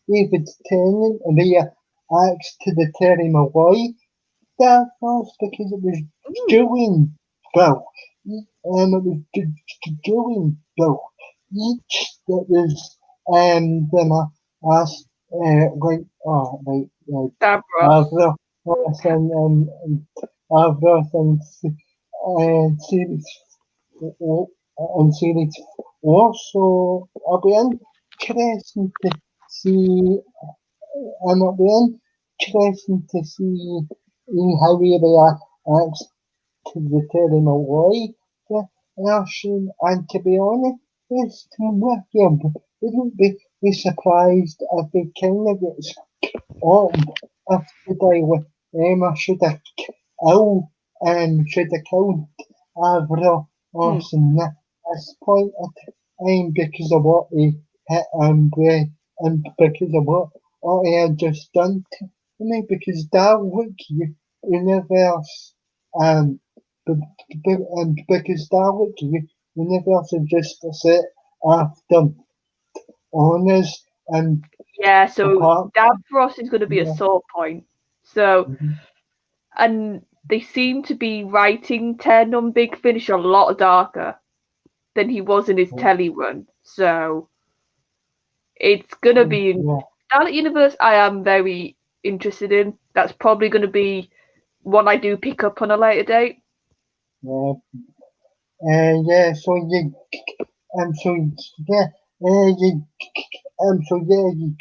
David's Tennant reacts to the Terry Maguire that was because it was Mm, doing well. And it was doing well. Each that was then I asked like Davros. Avra Avra series and series also I'll be interested to see it'll be interesting to see how he reacts to the telling away the Russian, and to be honest, with you, wouldn't be surprised if he kind of gets on if the day with Emma should have killed should have killed Avra Mm. Orson at this point of time because of what he hit with and because of what he had just done to me because that would universe um and because that would universe is just set after honors and Yeah, so apart Davros is going to be a yeah, sore point. So, mhm, and they seem to be writing Ten on Big Finish a lot darker than he was in his telly run. So, it's going to be in yeah, Starlight Universe. I am very interested in. That's probably going to be one I do pick up on a later date. yeah, yeah, so you so yeah, you so yeah, you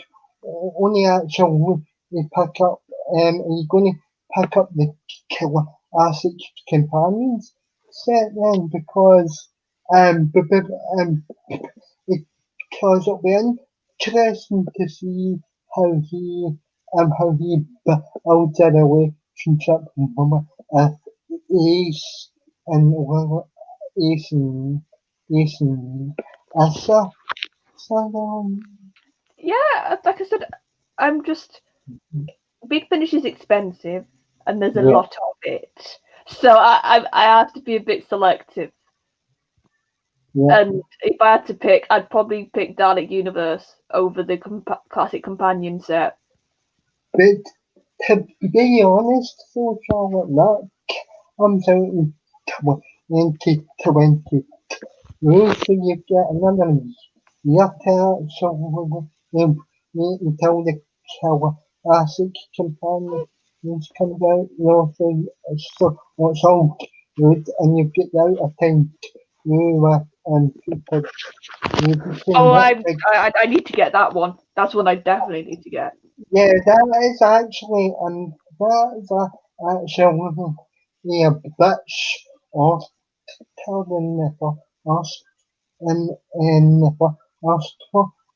only actually you pick up you're going to pick up the killer acid companions set then because but, because it'll be interesting to see how he builds a relationship with Ace and Ace and Ace and Asa. So Yeah, like I said, I'm just Big Finish is expensive and there's a yeah, lot of it. So I have to be a bit selective. yeah. And if I had to pick, I'd probably pick Dalek Universe over the classic companion set. But to be honest, so Charlotte, that comes out in 2020. So you get another year to until the killer acid companions comes out. It's all good, and you get out of time. And people, you can Oh, make big I need to get that one. That's one I definitely need to get. Yeah, that is actually, that is actually a bitch of telling the first and the first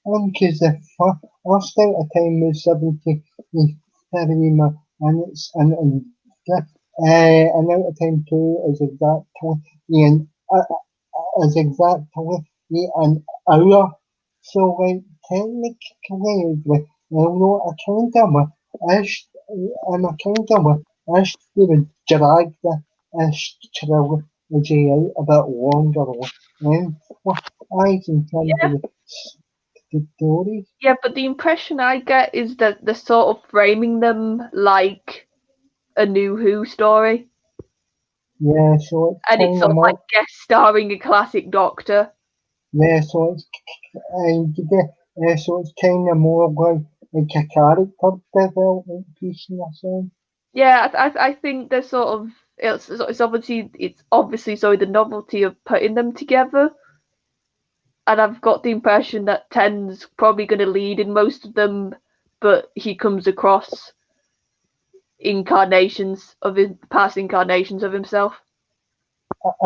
one, because the first out of time was 73 minutes, and out of time two is exactly, and is exactly an hour. So, like, technically, like, no, I kind of wish, and I kind of wish they would drag the trilogy out a bit longer, for eyes in terms of Yeah, the stories. yeah, but the impression I get is that they're sort of framing them like a new Who story, Yeah, so it's and it's kind of sort of like more, guest starring a classic Doctor. yeah, so it's, so it's kind of more like a character development piece in a sense. Yeah, I think they're sort of it's obviously sorry the novelty of putting them together, and I've got the impression that Ten's probably going to lead in most of them, but he comes across incarnations of his past incarnations of himself.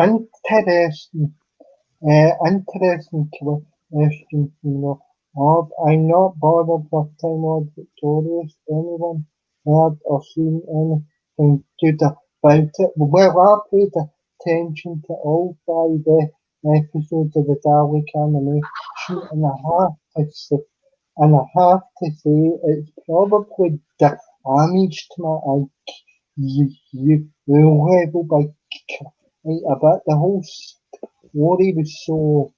Interesting. Interesting question, I'm not bothered with Time Lord Victorious. Anyone heard or seen anything good about it? Well, I paid attention to all five episodes of the Dalek animation, and I have to say it's probably damaged my level by quite a bit. The whole story was so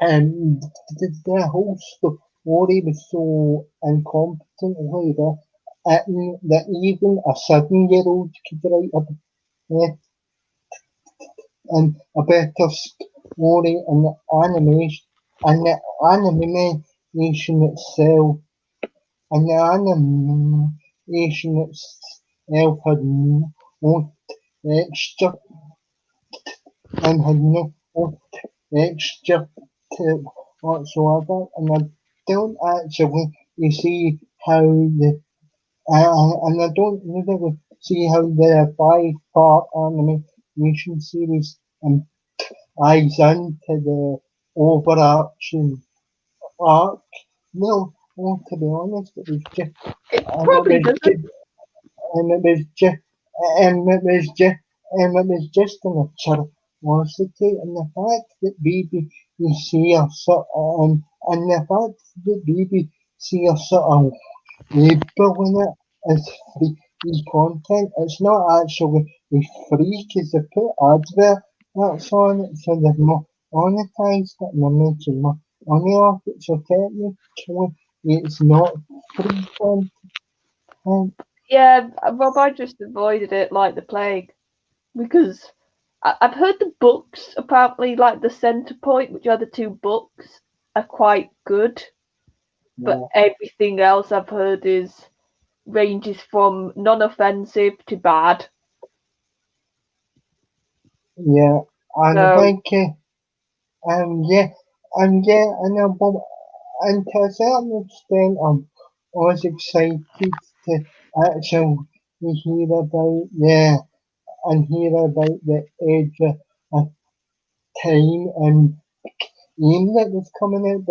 and the whole story was so incompetently written that even a 7-year-old could write a better story, and the animation itself and the animation itself had no texture and had no texture to it whatsoever, and I don't actually see how and I don't really see how the 5-part animation series ties into the overarching arc. No, to be honest, it was just, It and it probably was doesn't. just and it was just and it was just an atrocity, and the fact that BBC are and the fact that BBC are sort of labeling it as free content, it's not actually free because they put adverts on it, so they've more monetized it and they're making more money off it, so technically it's not free content. Yeah, Rob, I just avoided it like the plague because I've heard the books apparently like the Centre Point, which are the two books, are quite good, but Yeah. everything else I've heard is ranges from non-offensive to bad. Yeah, and I So think, yeah, and to a certain extent, I was excited to actually hear about, yeah, and hear about the Edge of Time and game that was coming out,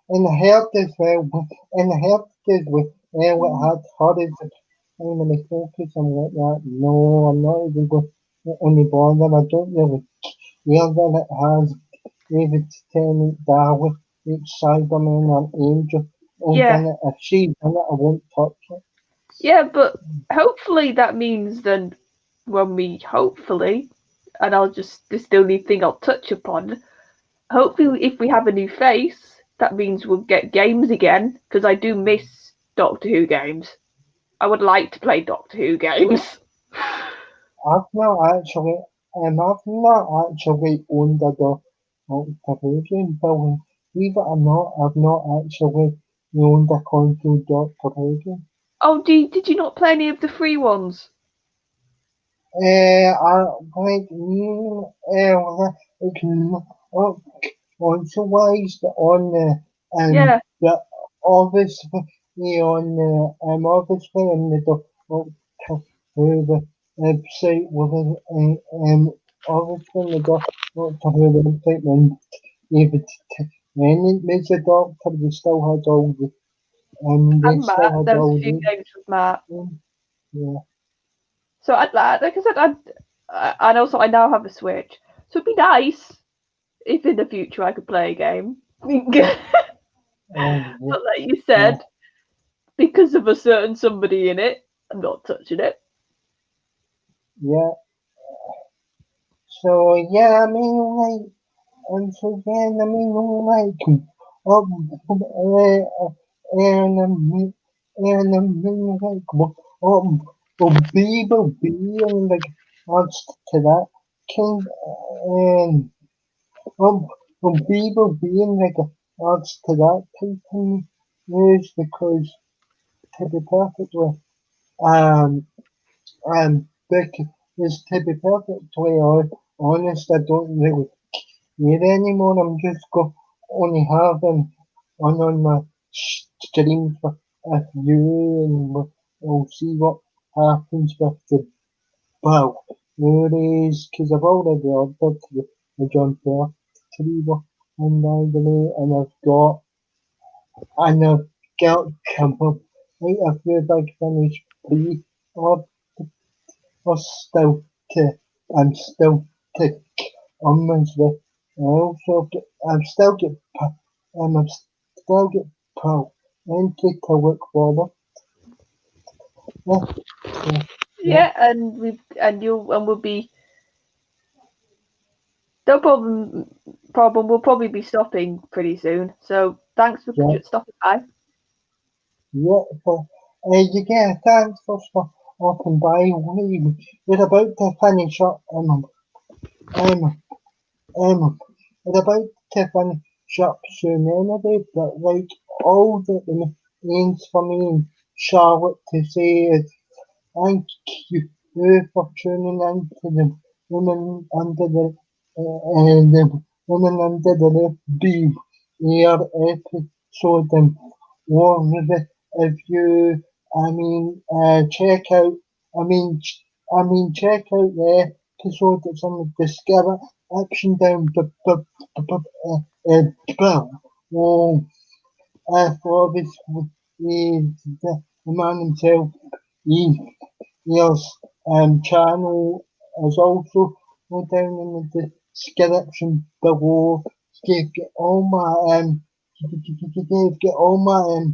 and I heard as well, and I heard as well, it had her as the primary focus. I'm like that. No, I'm not even going to any bother. I don't really care that it has David Tennant, Darwin, each Cyberman and Angel all yeah, done it. If she's done it, I won't touch it. yeah, but hopefully that means then when we hopefully, and I'll just this is the only thing I'll touch upon. Hopefully, if we have a new face, that means we'll get games again because I do miss Doctor Who games. I would like to play Doctor Who games. I've not actually, I've not actually owned a Doctor building. Believe it or not, I've not actually owned a console Doctor Who. Oh, did you not play any of the free ones? I like like console wise on the Yeah, the obviously. obviously in the doctor through the website with obviously in the doctor through the website when David when it was a doctor they still had all the they And still Matt, had there was a all few the games with Matt. yeah. So like I said, and also I now have a Switch. So it'd be nice if in the future I could play a game. Oh, yeah, But like you yeah, said, because of a certain somebody in it, I'm not touching it. yeah. So yeah, I mean, like, and so then I mean, like, and like, people being like odds to that king, and people being like odds to that type of news because to be perfectly um because to be perfectly honest, I don't really care anymore. I'm just only having on my stream for a few, and we'll see what happens with the bow. Nowadays, because I've already ordered the John Fair retriever and by the way, and I've got come up quite a few big finish pre or still to I'm still to almost with also get I'm still get I'm still get Paul and to look forward. Yeah, yeah, yeah, Yeah, and we'll be no problem. We'll probably be stopping pretty soon. So thanks for yeah, stopping by. yeah. For again, thanks for stopping by. We're about to finish up. Um, Um, we're about to finish up soon anyway, but like all that remains for me and Charlotte to say is thank you for tuning in to the Women Under the Women Under the Roof B air episode and warm if you check out check out the episode that's on the description down below. Well, for obviously the man himself, he Yes, channel is also down in the description below. You've got all my you've got all my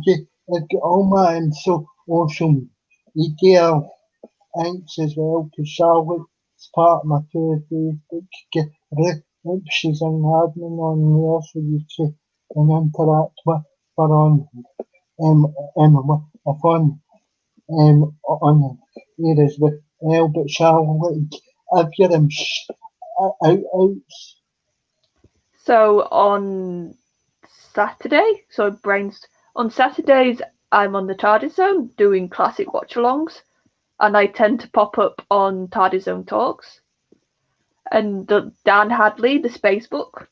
you've got all my so awesome media links as well to Charlotte's part of my two Facebook group. She's an admin on there, so you can interact with her on with on on here as well, but Charlotte, if you're out, So on Saturday, so brains on Saturdays, I'm on the TARDIS Zone doing classic watch-alongs, and I tend to pop up on TARDIS Zone Talks. And Dan Hadley, the Space Book,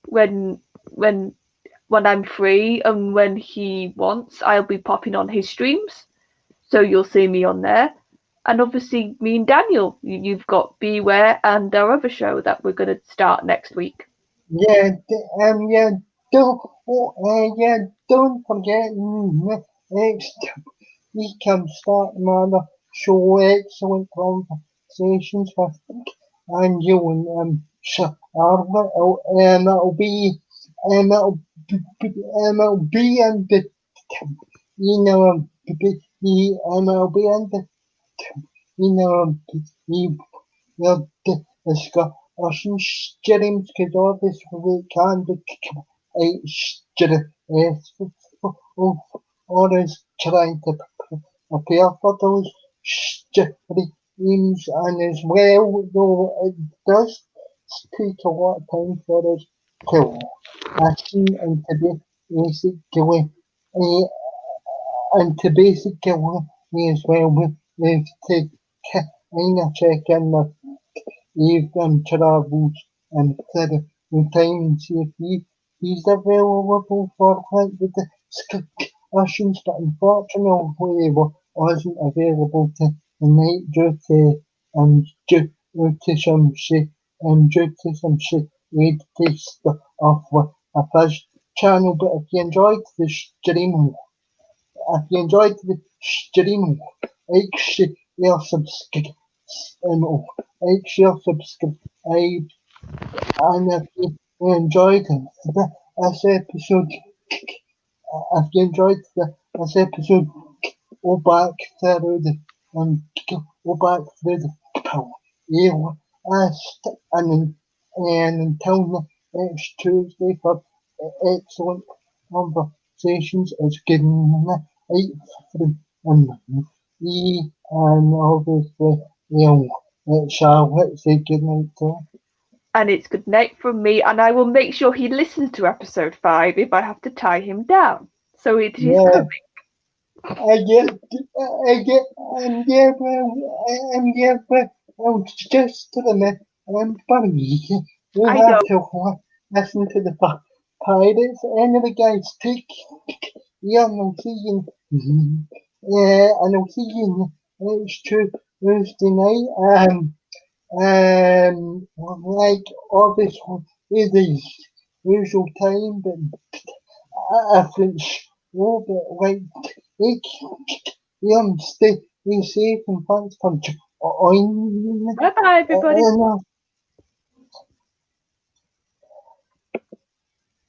when I'm free and when he wants, I'll be popping on his streams. So you'll see me on there. And obviously, me and Daniel, you've got Beware and our other show that we're going to start next week. yeah, yeah, yeah, don't forget next week I'm starting another show, excellent conversations with and you and Charlotte, and it'll be in the it'll be in the you know, you know, discussion James could obviously can be stress or is trying to prepare for those streams and as well though it does take a lot of time for us to listen and to be basically and to basically as well with to kind of check in with Ethan travels and said in time and see if he's available for like the discussion. questions, but unfortunately wasn't available tonight due to some latest of a first channel. But if you enjoyed the stream, like, share, subscribe, like, share, subscribe, and if you enjoyed this episode, this episode, go back through and go back through the playlist, and until next Tuesday for excellent conversations, it's good night from me, and obviously, Charlotte, say good night to her. And it's good night from me, and I will make sure he listens to episode 5 if I have to tie him down. So it is Yeah. coming. Well, just to the minute, buddy, we I have know. to listen to the pirates. Anyway, guys, take care, and I'll see you. And I'll see you next Tuesday night. Like obviously it is usual time, but I think show, but like it, stay safe and thanks for joining. Bye bye, everybody. And